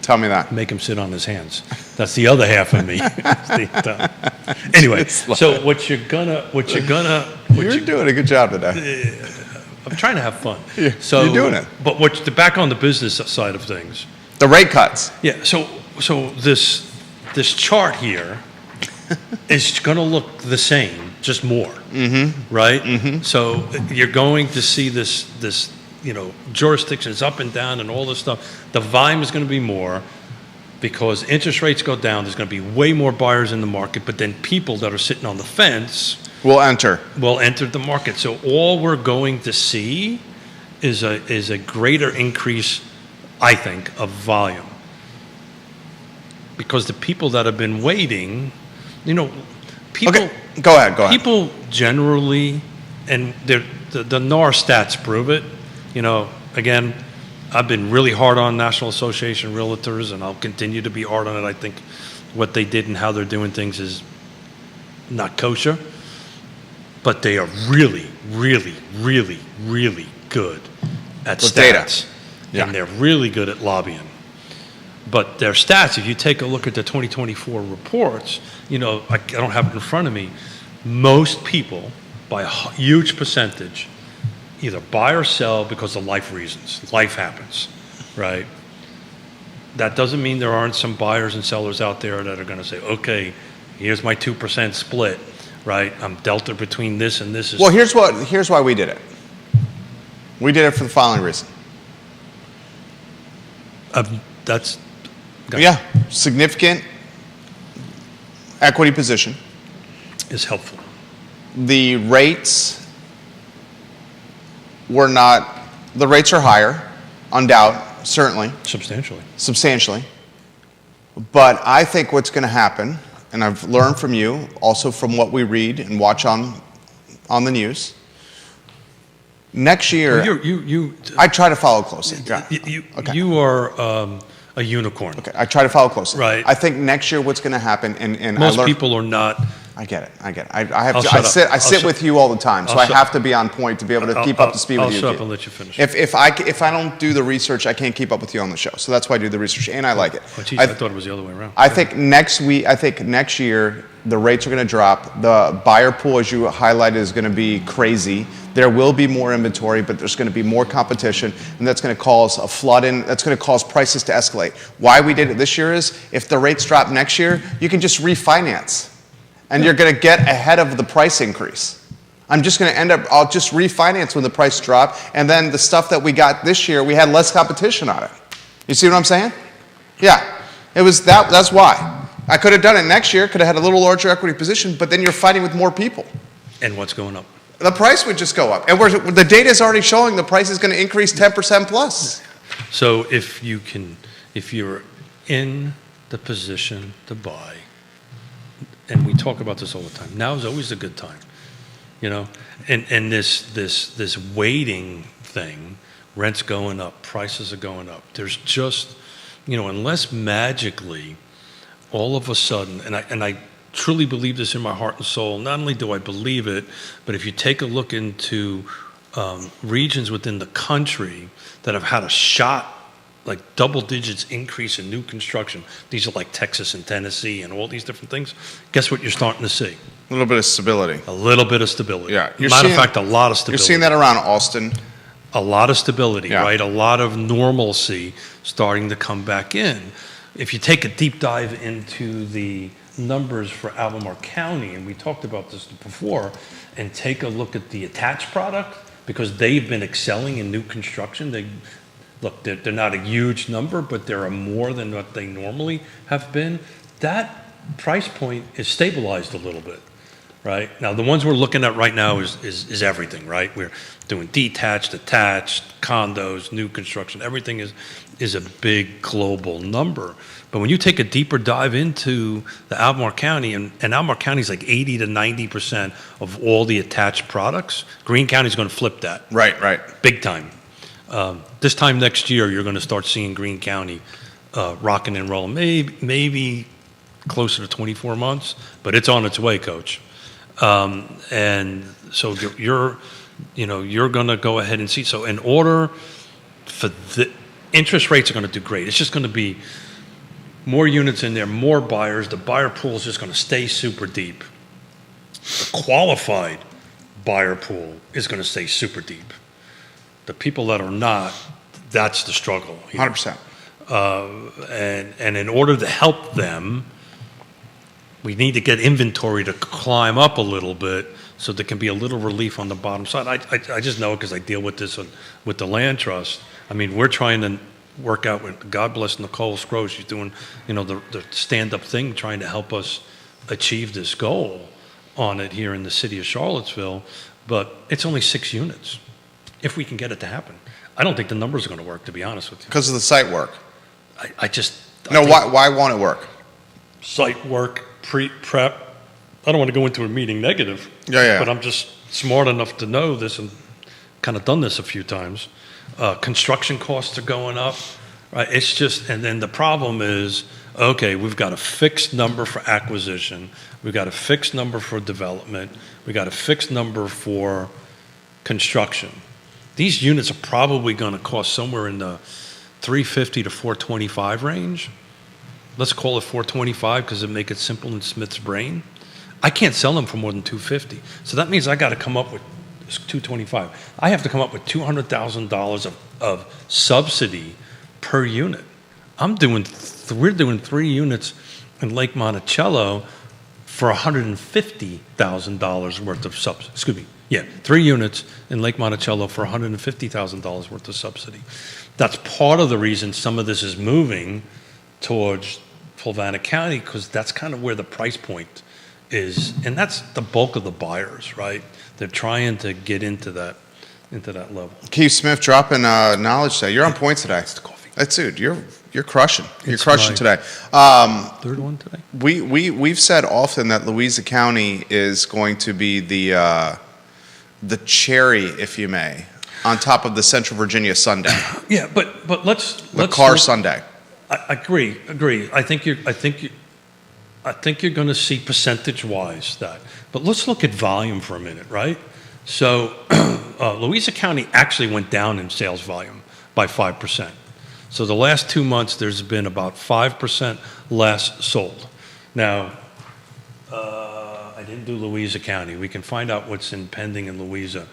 Tell me that. Make him sit on his hands. That's the other half of me. Anyway, so You're doing a good job today. I'm trying to have fun. Yeah, So you're doing it. But back on the business side of things. The rate cuts. Yeah. So this chart here is going to look the same, just more. Mm-hmm. Right. Mm-hmm. So you're going to see this jurisdictions up and down and all this stuff. The volume is going to be more because interest rates go down. There's going to be way more buyers in the market, but then people that are sitting on the fence Will enter. will enter the market. So all we're going to see is a greater increase, I think, of volume. Because the people that have been waiting, people Okay, go ahead. people generally, and the NAR stats prove it. Again, I've been really hard on National Association of Realtors, and I'll continue to be hard on it. I think what they did and how they're doing things is not kosher, but they are really, really, really, really good at With stats. data. Yeah. And they're really good at lobbying. But their stats, if you take a look at the 2024 reports, I don't have it in front of me, most people, by a huge percentage, either buy or sell because of life reasons. Life happens, right? That doesn't mean there aren't some buyers and sellers out there that are going to say, okay, here's my 2% split, right? I'm delta between this and this. Well, here's why we did it. We did it for the following reason. That's Yeah, significant equity position. is helpful. The rates the rates are higher, undoubtedly, certainly, substantially. But I think what's going to happen, and I've learned from you, also from what we read and watch on the news, next year, I try to follow closely. Yeah. Okay. You are a unicorn. Okay, I try to follow closely. Right. I think next year what's going to happen, and Most I learned, people are not. I get it. I have I'll to. shut up. I sit with you all the time, so I'll I shut- have to be on point to be able to keep up to speed with you. I'll shut up Keith. and let you finish. If I don't do the research, I can't keep up with you on the show. So that's why I do the research, and I like it. Oh, geez, I thought it was the other way around. I think next year, the rates are going to drop. The buyer pool, as you highlighted, is going to be crazy. There will be more inventory, but there's going to be more competition, and that's going to cause a flood in. That's going to cause prices to escalate. Why we did it this year is, if the rates drop next year, you can just refinance, and you're going to get ahead of the price increase. I'll just refinance when the price drop, and then the stuff that we got this year, we had less competition on it. You see what I'm saying? Yeah, it was that. That's why. I could have done it next year, could have had a little larger equity position, but then you're fighting with more people. And what's going up? The price would just go up. And the data is already showing the price is going to increase 10% plus. So if you're in the position to buy, and we talk about this all the time, now is always a good time, and this waiting thing, rents going up, prices are going up. There's just, unless magically, all of a sudden, and I truly believe this in my heart and soul. Not only do I believe it, but if you take a look into regions within the country that have had a shot, like double digits increase in new construction, these are like Texas and Tennessee and all these different things, guess what you're starting to see? A little bit of stability. A little bit of stability. Yeah. Matter of fact, a lot of stability. You're seeing that around Austin. A lot of stability, Yeah. right? A lot of normalcy starting to come back in. If you take a deep dive into the numbers for Albemarle County, and we talked about this before, and take a look at the attached product, because they've been excelling in new construction. They're not a huge number, but there are more than what they normally have been. That price point is stabilized a little bit, right? Now, the ones we're looking at right now is everything, right? We're doing detached, attached, condos, new construction. Everything is a big global number. But when you take a deeper dive into the Albemarle County, and Albemarle County is like 80 to 90% of all the attached products, Greene County is going to flip that. Right, right. Big time. This time next year, you're going to start seeing Greene County rocking and rolling. Maybe closer to 24 months, but it's on its way, Coach. And so you're going to go ahead and see. So in order for the interest rates are going to do great. It's just going to be more units in there, more buyers. The buyer pool is just going to stay super deep. The qualified buyer pool is going to stay super deep. The people that are not, that's the struggle here. 100%. And in order to help them, we need to get inventory to climb up a little bit so there can be a little relief on the bottom side. I just know it because I deal with this with the land trust. I mean, we're trying to work out with, God bless Nicole Scrooge, she's doing, the stand-up thing, trying to help us achieve this goal on it here in the city of Charlottesville, but it's only 6 units, if we can get it to happen. I don't think the numbers are going to work, to be honest with you. Because of the site work. I No, think why won't it work? site work, prep. I don't want to go into a meeting negative. Yeah. But I'm just smart enough to know this and kind of done this a few times. Construction costs are going up, right? It's just, and then the problem is, okay, we've got a fixed number for acquisition. We've got a fixed number for development. We've got a fixed number for construction. These units are probably going to cost somewhere in the $350 to $425 range. Let's call it $425 because it make it simple in Smith's brain. I can't sell them for more than $250. So that means I got to come up with $225. I have to come up with $200,000 of subsidy per unit. We're doing 3 units in Lake Monticello for $150,000 worth of subsidy. Excuse me. Yeah, 3 units in Lake Monticello for $150,000 worth of subsidy. That's part of the reason some of this is moving towards Fulvana County, because that's kind of where the price point is, and that's the bulk of the buyers, right? They're trying to get into that level. Keith Smith dropping knowledge today. You're on point today. It's the coffee. That's dude. You're crushing. You're It's crushing my- today. Third one today? We've said often that Louisa County is going to be the cherry, if you may, on top of the Central Virginia sundae, Yeah, but let's the car look- sundae. I agree. I think you're going to see percentage-wise that. But let's look at volume for a minute, right? So Louisa County actually went down in sales volume by 5%. So the last 2 months, there's been about 5% less sold. Now, I didn't do Louisa County. We can find out what's pending in Louisa.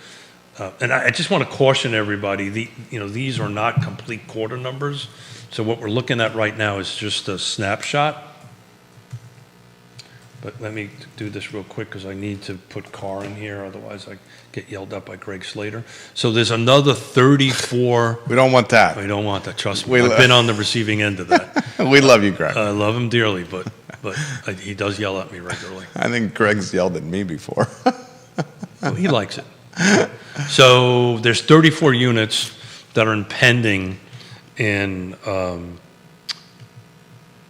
And I just want to caution everybody, these are not complete quarter numbers. So what we're looking at right now is just a snapshot. But let me do this real quick because I need to put car in here, otherwise I get yelled at by Greg Slater. So there's another 34. We don't want that. We don't want that, trust me. I've been on the receiving end of that. We love you, Greg. I love him dearly, but he does yell at me regularly. I think Greg's yelled at me before. Well, he likes it. So there's 34 units that are pending in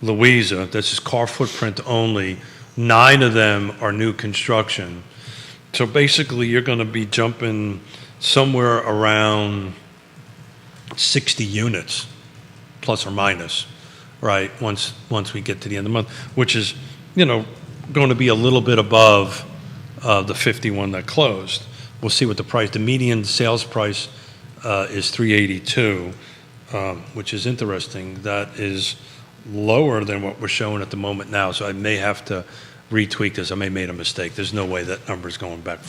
Louisa. This is car footprint only. 9 of them are new construction. So basically, you're going to be jumping somewhere around 60 units, plus or minus, right? Once we get to the end of the month, which is, going to be a little bit above the 51 that closed. We'll see what the price, the median sales price is 382, which is interesting. That is lower than what we're showing at the moment now, so I may have to retweak this. I may have made a mistake. There's no way that number's going back.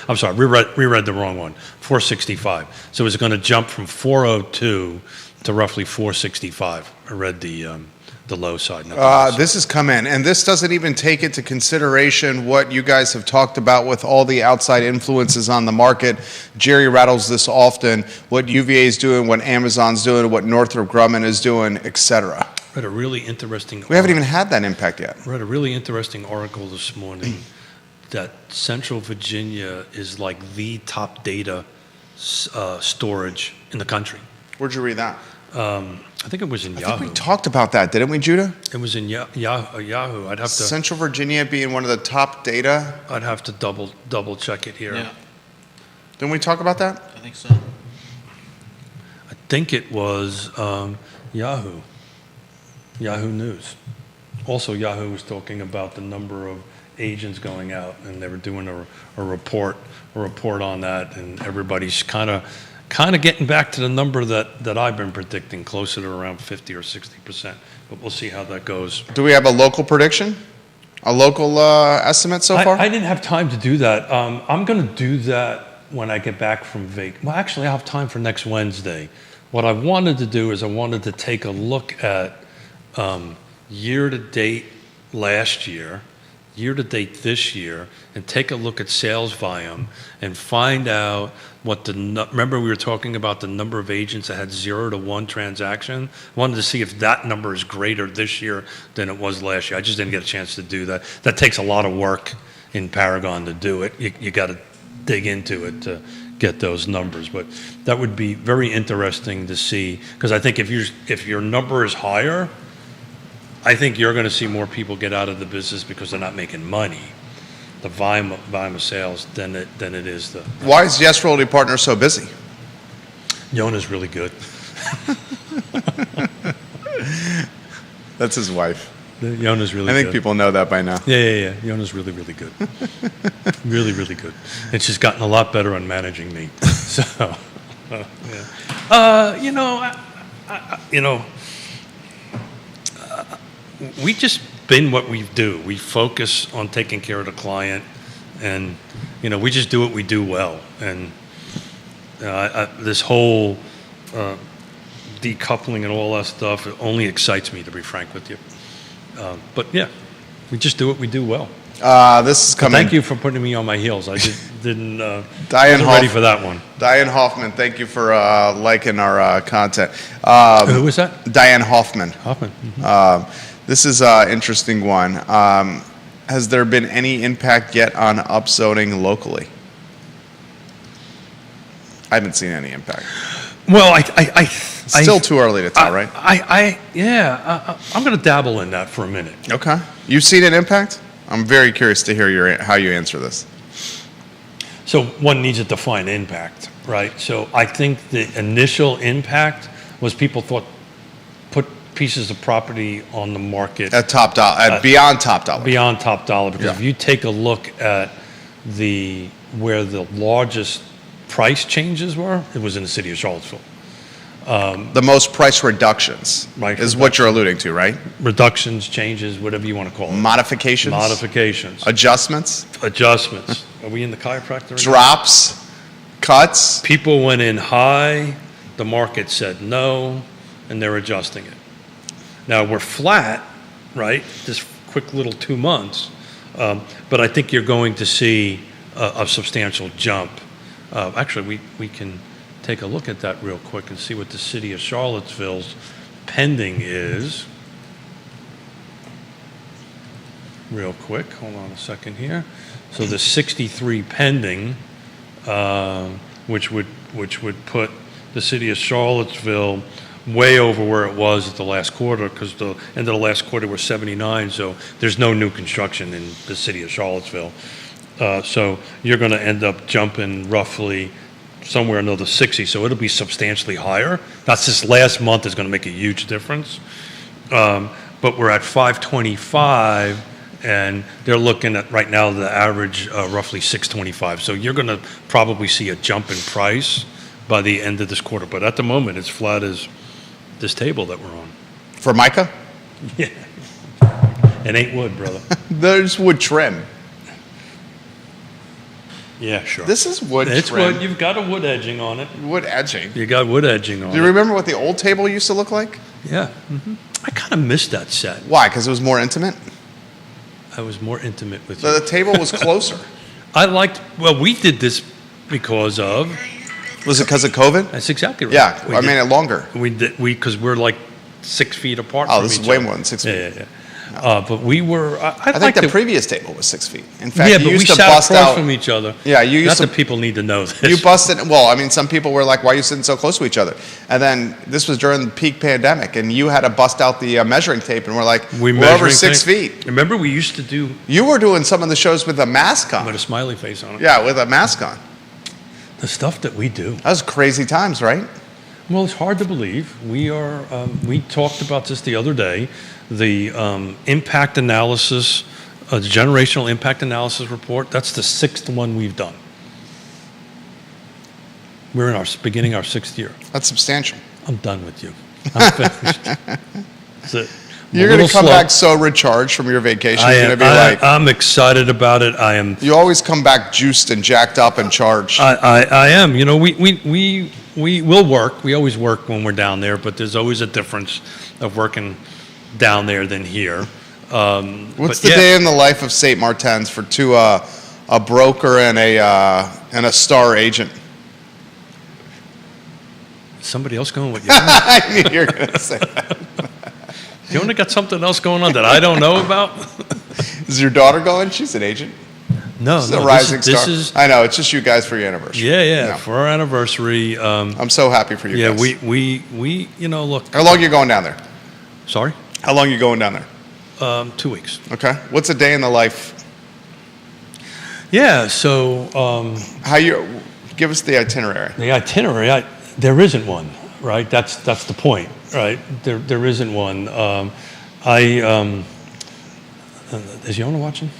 I'm sorry, reread the wrong one. 465. So it's going to jump from 402 to roughly 465. I read the low side. Not the high side. This has come in, and this doesn't even take into consideration what you guys have talked about with all the outside influences on the market. Jerry rattles this often, what UVA is doing, what Amazon's doing, what Northrop Grumman is doing, et cetera. Read a really interesting. We haven't even had that impact yet. Read a really interesting article this morning that Central Virginia is like the top data storage in the country. Where'd you read that? I think it was in I Yahoo. think we talked about that, didn't we, Judah? It was in Yahoo. I'd have to. Central Virginia being one of the top data. I'd have to double check it here. Yeah, Didn't we talk about that? I think so. I think it was Yahoo. Yahoo News. Also, Yahoo was talking about the number of agents going out, and they were doing a report on that, and everybody's kind of getting back to the number that I've been predicting, closer to around 50 or 60%. But we'll see how that goes. Do we have a local prediction? A local estimate so far? I didn't have time to do that. I'm going to do that when I get back from vacation. Well, actually, I have time for next Wednesday. What I wanted to do is I wanted to take a look at year-to-date last year, year-to-date this year, and take a look at sales volume and find out what remember we were talking about the number of agents that had 0 to 1 transaction? I wanted to see if that number is greater this year than it was last year. I just didn't get a chance to do that. That takes a lot of work in Paragon to do it. You got to dig into it to get those numbers, but that would be very interesting to see, because I think if your number is higher, I think you're going to see more people get out of the business because they're not making money, the volume of sales, than it is the. Why is Yes Realty Partners so busy? Yona's really good. That's his wife. Yona's really I good. think people know that by now. Yeah. Yona's really, really good. Really, really good. And she's gotten a lot better on managing me. So, we just been what we do. We focus on taking care of the client, and we just do what we do well. And this whole decoupling and all that stuff, it only excites me, to be frank with you. But yeah, we just do what we do well. This is coming. Thank you for putting me on my heels. I didn't Diane wasn't ready for that one. Diane Hoffman, thank you for liking our content. Who was that? Diane Hoffman. Hoffman. Mm-hmm. This is an interesting one. Has there been any impact yet on upzoning locally? I haven't seen any impact. Well, Still too early to tell, right? I'm going to dabble in that for a minute. Okay. You've seen an impact? I'm very curious to hear how you answer this. So one needs to define impact, right? So I think the initial impact was people put pieces of property on the market At top dollar, beyond top dollar. beyond top dollar, because Yeah. if you take a look at where the largest price changes were, it was in the city of Charlottesville. The most price reductions Right. is what you're alluding to, right? Reductions, changes, whatever you want to call it. Modifications? Modifications, Adjustments? adjustments. Are we in the chiropractor? again? Drops? Cuts? People went in high, the market said no, and they're adjusting it. Now we're flat, right? This quick little 2 months, but I think you're going to see a substantial jump. Actually, we can take a look at that real quick and see what the city of Charlottesville's pending is. Real quick, hold on a second here. So the 63 pending, which would put the city of Charlottesville way over where it was at the last quarter, because the end of the last quarter was 79, so there's no new construction in the city of Charlottesville. So you're going to end up jumping roughly somewhere another 60, so it'll be substantially higher. That's this last month is going to make a huge difference. But we're at 525 and they're looking at right now the average roughly 625. So you're going to probably see a jump in price by the end of this quarter. But at the moment, it's flat as this table that we're on. Formica? Yeah, it ain't wood, brother. There's wood trim. Yeah, sure. This is wood It's trim. wood. You've got a wood edging on it. Wood edging. You got wood edging on Do you it. remember what the old table used to look like? Yeah. I kind of missed that set. Why? Because it was more intimate? I was more intimate with you. The table was closer. I liked. Well, we did this because of. Was it because of COVID? That's exactly right. Yeah, We I did- mean it longer. We did because we're like 6 feet apart. Oh, from this is each way other. more than 6 Yeah, feet. yeah, yeah. But we were. I I think liked the it. previous table was 6 feet. In fact, Yeah, you but we used to sat bust across out. from each other. Yeah, you used Not to. that people need to know this. You busted. Well, I mean, some people were like, "Why are you sitting so close to each other?" And then this was during the peak pandemic, and you had to bust out the measuring tape, and we're like, We "We're over measuring 6 thing. feet." Remember, we used to do You were doing some of the shows with a mask with on. a smiley face on it. Yeah, with a mask on. The stuff that we do. That was crazy times, right? Well, it's hard to believe. We are. We talked about this the other day. The impact analysis, the generational impact analysis report. That's the 6th one we've done. We're in our beginning our 6th year. That's substantial. I'm done with you. I'm finished. That's it. I'm a You're going little to come slow. back so recharged from your vacation. I You're going am, to be like, I'm excited about it. I am. you always come back juiced and jacked up and charged. I am. You know, we will work. We always work when we're down there, but there's always a difference of working down there than here. What's but the yeah, day in the life of St. Martin's for two a broker and a star agent? Somebody else going with you? I knew you were going to say that. You only got something else going on that I don't know about? Is your daughter going? She's an agent. No, She's no. a rising this star. is I know. It's just you guys for your anniversary. yeah. No. For our anniversary. I'm so happy for you Yeah, guys. we you know look. How long you going down there? Sorry, How long you going down there? 2 weeks. Okay. What's a day in the life? Yeah. So How you give us the itinerary? the itinerary, there isn't one, right? That's the point, right? There isn't one. Is Yona watching?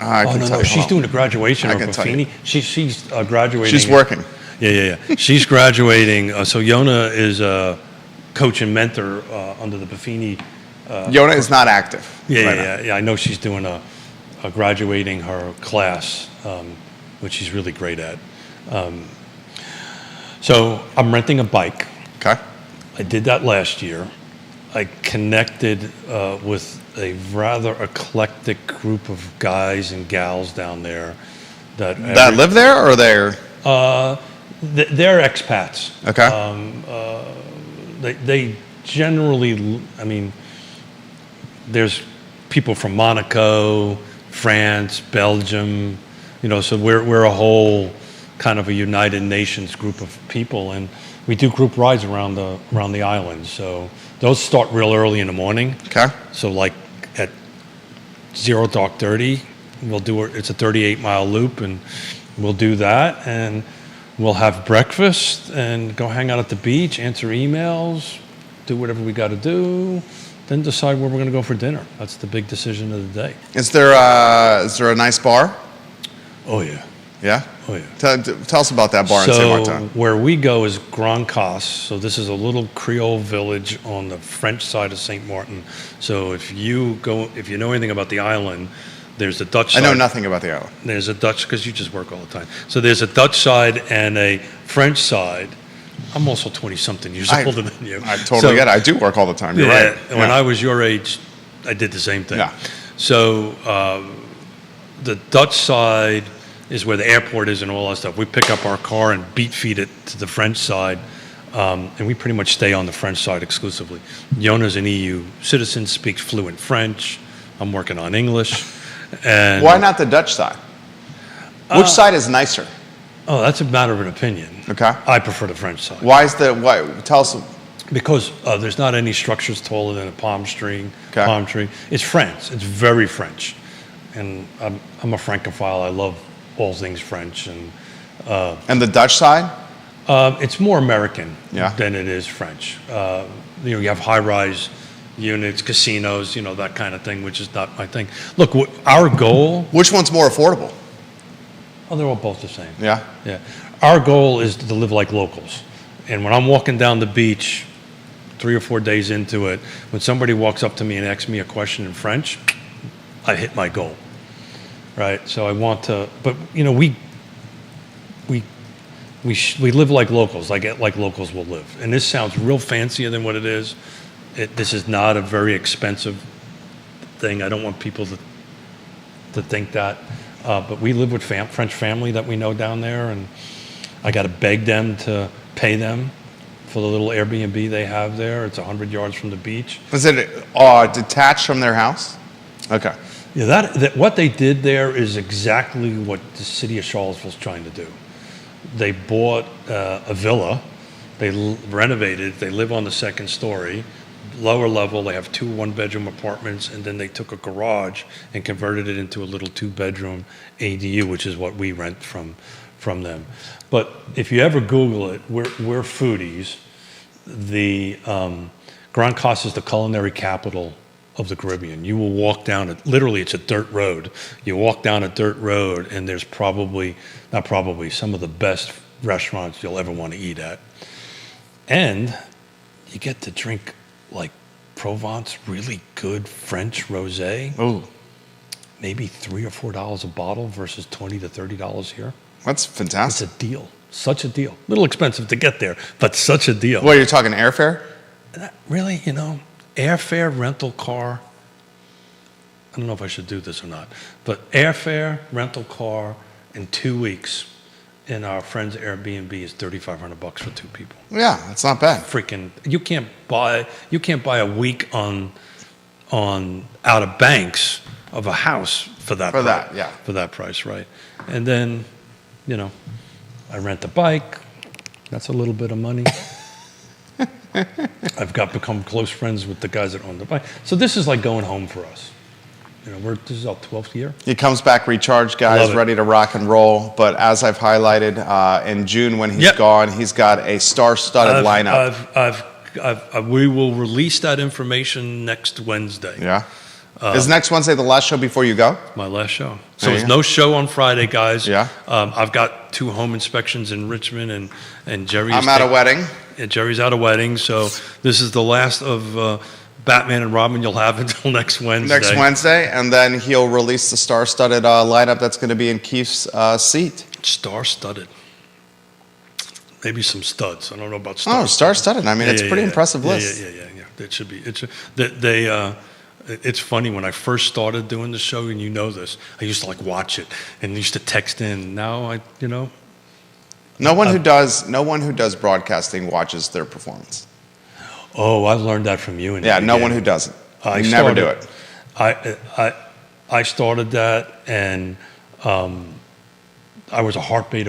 I can no, tell no. you. She's Hold on. doing a graduation I of can tell you. Buffini. She's graduating. She's working. Yeah. She's graduating. So Yona is a coach and mentor under the Buffini. Yona is not active. right now. Yeah. I know she's doing a graduating her class, which she's really great at. So I'm renting a bike. Okay. I did that last year. I connected with a rather eclectic group of guys and gals down there that That live there or they're they're expats. okay? They generally, I mean, there's people from Monaco, France, Belgium, you know, so we're a whole kind of a United Nations group of people, and we do group rides around the island. So those start real early in the morning. Okay. So like at 0:30, we'll do it's a 38-mile loop, and we'll do that, and we'll have breakfast and go hang out at the beach, answer emails, do whatever we got to do, then decide where we're going to go for dinner. That's the big decision of the day. Is there a nice bar? Oh yeah, Yeah. oh yeah. Tell us about that bar in St. So Martin. where we go is Grand Cas. So this is a little Creole village on the French side of St. Martin. So if you know anything about the island, there's the Dutch I side. know nothing about the island. There's a Dutch, because you just work all the time. So there's a Dutch side and a French side. I'm also 20-something years older than you. I totally get it. I do work all the time. You're right. When Yeah. I was your age, I did the same thing. Yeah. So the Dutch side is where the airport is and all that stuff. We pick up our car and beat feed it to the French side, and we pretty much stay on the French side exclusively. Yona's an EU citizen, speaks fluent French. I'm working on English. And Why not the Dutch side? Which side is nicer? Oh, that's a matter of an opinion. Okay. I prefer the French side. Why? Tell us. Because there's not any structures taller than a palm tree. Okay. Palm tree. It's French. It's very French, and I'm a Francophile. I love all things French, and And the Dutch side? it's more American Yeah. than it is French. You have high-rise units, casinos, that kind of thing, which is not my thing. Look, our goal, Which one's more affordable? oh, they're all both the same. Yeah. Yeah. Our goal is to live like locals. And when I'm walking down the beach 3 or 4 days into it, when somebody walks up to me and asks me a question in French, I hit my goal. Right? So I want to, but we live like locals, like locals will live. And this sounds real fancier than what it is. This is not a very expensive thing. I don't want people to think that. But we live with French family that we know down there, and I got to beg them to pay them for the little Airbnb they have there. It's 100 yards from the beach. Is it detached from their house? Okay. Yeah, that what they did there is exactly what the city of Charlottesville's trying to do. They bought a villa, they renovated, they live on the second story. Lower level, they have 2 one-bedroom apartments, and then they took a garage and converted it into a little 2-bedroom ADU, which is what we rent from them. But if you ever Google it, we're foodies. The Grand Costa is the culinary capital of the Caribbean. You will walk down it, literally it's a dirt road. You walk down a dirt road, and there's some of the best restaurants you'll ever want to eat at. And you get to drink like Provence, really good French rosé. Oh, Maybe $3 or $4 a bottle versus $20 to $30 here. that's It's fantastic. a deal. Such a deal. A little expensive to get there, but such a deal. What, you're talking airfare? Really, airfare, rental car. I don't know if I should do this or not, but airfare, rental car in 2 weeks in our friend's Airbnb is $3,500 for 2 people. Yeah, that's not bad. Freaking, you can't buy a week on Outer Banks of a house for that. For that, yeah. For that price, right? And then, I rent a bike. That's a little bit of money. I've become close friends with the guys that own the bike. So this is like going home for us. This is our 12th year. He comes back recharged, guys, Love it. ready to rock and roll. But as I've highlighted, in June when he's Yep. gone, he's got a star-studded lineup. We will release that information next Wednesday. Yeah. Is next Wednesday the last show before you go? My last show. So There you there's go. no show on Friday, guys. Yeah. I've got 2 home inspections in Richmond, and Jerry's I'm at a wedding. Jerry's at a wedding, so this is the last of Batman and Robin you'll have until next Wednesday. Next Wednesday, and then he'll release the star-studded lineup that's going to be in Keith's seat. Star-studded. Maybe some studs. I don't know about studs. Oh, star-studded. I mean, it's a pretty impressive Yeah, list. Yeah. It should be. It's funny, when I first started doing the show, and this, I used to watch it and used to text in. Now No one who does broadcasting watches their performance. Oh, I've learned that from you. Yeah, no one who doesn't. You never do it. I started that, and I was a heartbeat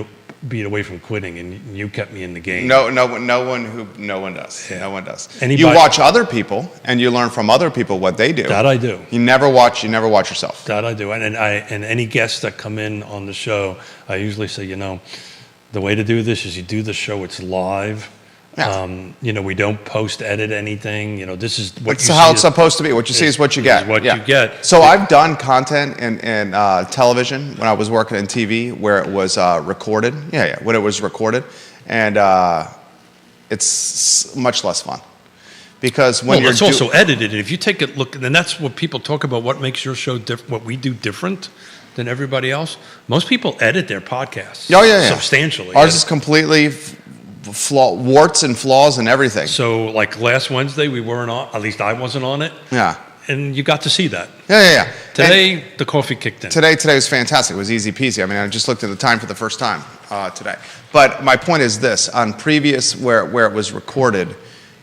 away from quitting, and you kept me in the game. No one does. Yeah. No one does. Anybody- You watch other people, and you learn from other people what they do. That I do. You never watch yourself. That I do. And any guests that come in on the show, I usually say, the way to do this is you do the show, it's live. Yeah. We don't post-edit anything. This is what It's you how see it's supposed to be. What you see is what you get. what Yeah. you get. So I've done content in television when I was working in TV where it was recorded. Yeah, when it was recorded. And it's much less fun. Because when you're it's also edited. If you take a look, and that's what people talk about, what makes your show different, what we do different than everybody else. Most people edit their podcasts. Oh, yeah. Substantially. Ours is completely warts and flaws and everything. So last Wednesday, we weren't on, at least I wasn't on it. Yeah. And you got to see that. Yeah. Today, the coffee kicked in. Today was fantastic. It was easy peasy. I mean, I just looked at the time for the first time today. But my point is this: on previous where it was recorded,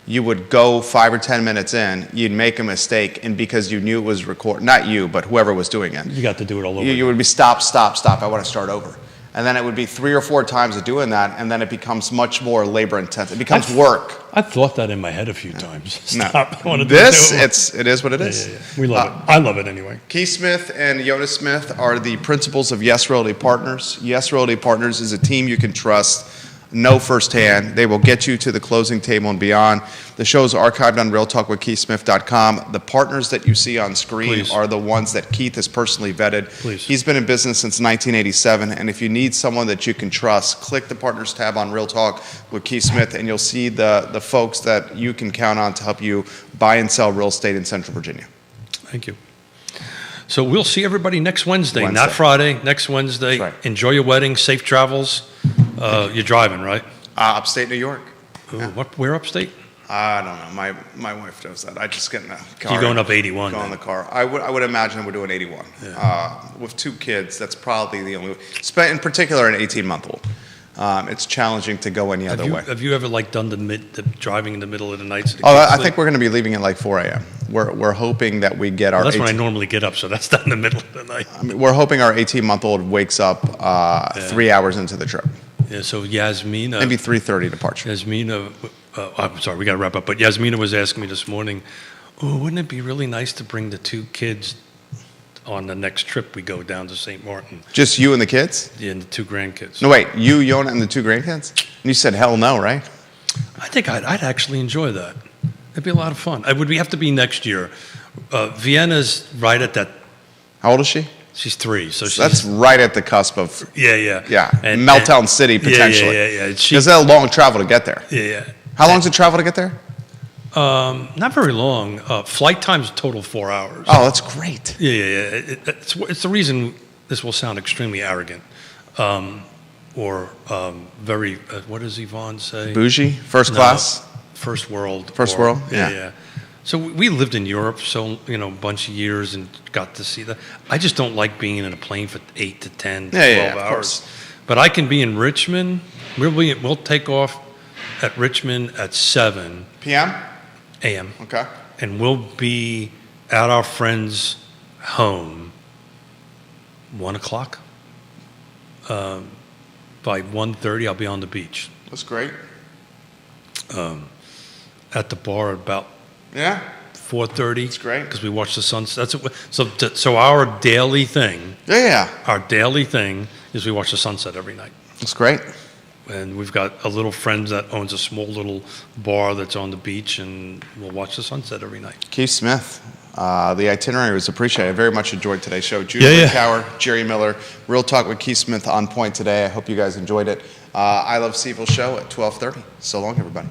you would go 5 or 10 minutes in, you'd make a mistake, and because you knew it was recorded, not you, but whoever was doing it, You got to do it all over. you would be stop. I want to start over. And then it would be 3 or 4 times of doing that, and then it becomes much more labor intensive. It becomes work. I've thought that in my head a few times. No. Stop. I wanna do This, it. it is what it is. Yeah. We love it. I love it anyway. Keith Smith and Jonas Smith are the principals of Yes Realty Partners. Yes Realty Partners is a team you can trust. know firsthand. They will get you to the closing table and beyond. The show is archived on realtalkwithkeithsmith.com. The partners that you see on screen Please. are the ones that Keith has personally vetted. Please. He's been in business since 1987, and if you need someone that you can trust, click the Partners tab on Real Talk with Keith Smith, and you'll see the folks that you can count on to help you buy and sell real estate in Central Virginia. Thank you. So we'll see everybody next Wednesday, Wednesday. not Friday, next Wednesday. That's right. Enjoy your wedding, safe travels. You're driving, right? Upstate New York. Ooh, where upstate? I don't know. My wife does that. I just get in the car. You're going up 81 Go in then. the car. I would imagine we're doing 81. With 2 kids, that's probably the only. In particular, an 18-month-old. It's challenging to go any other way. Have you ever done the driving in the middle of the night? So the Oh, kids I sleep? think we're going to be leaving at like 4 a.m. We're hoping that we get our. Well, that's when I 18 normally get up, so that's not in the middle of the night. I mean, we're hoping our 18-month-old wakes up 3 hours into the trip. Yeah, so Yasmina. Maybe 3:30 departure. Yasmina, I'm sorry, we got to wrap up. But Yasmina was asking me this morning, oh, wouldn't it be really nice to bring the 2 kids on the next trip we go down to St. Martin? Just you and the kids? Yeah, and the 2 grandkids. No, wait. You, Yona, and the 2 grandkids? And you said hell no, right? I think I'd actually enjoy that. It'd be a lot of fun. We have to be next year. Vienna's right at that. How old is she? She's 3, so she's. That's right at the cusp of Yeah. Meltdown City potentially. Yeah. Because that's a long travel to get there. Yeah. How long does it travel to get there? Not very long. Flight time's total 4 hours. Oh, that's great. Yeah. It's the reason this will sound extremely arrogant, or very. What does Yvonne say? Bougie, first No, class. First world. First world? Yeah. Yeah. So we lived in Europe, so a bunch of years and got to see that. I just don't like being in a plane for 8 to 10, 12 of hours. course. But I can be in Richmond. We'll take off at Richmond at 7 PM? a.m. Okay. and we'll be at our friend's home 1 o'clock. By 1:30, I'll be on the beach. That's great. At the bar at about Yeah. 4:30. That's great. Because we watch the sunset. So our daily thing, Yeah. is we watch the sunset every night. That's great. And we've got a little friend that owns a small little bar that's on the beach, and we'll watch the sunset every night. Keith Smith. The itinerary was appreciated. I very much enjoyed today's show. Judy Yeah. Cower, Jerry Miller, Real Talk with Keith Smith on point today. I hope you guys enjoyed it. I Love Seville show at 12:30. So long, everybody.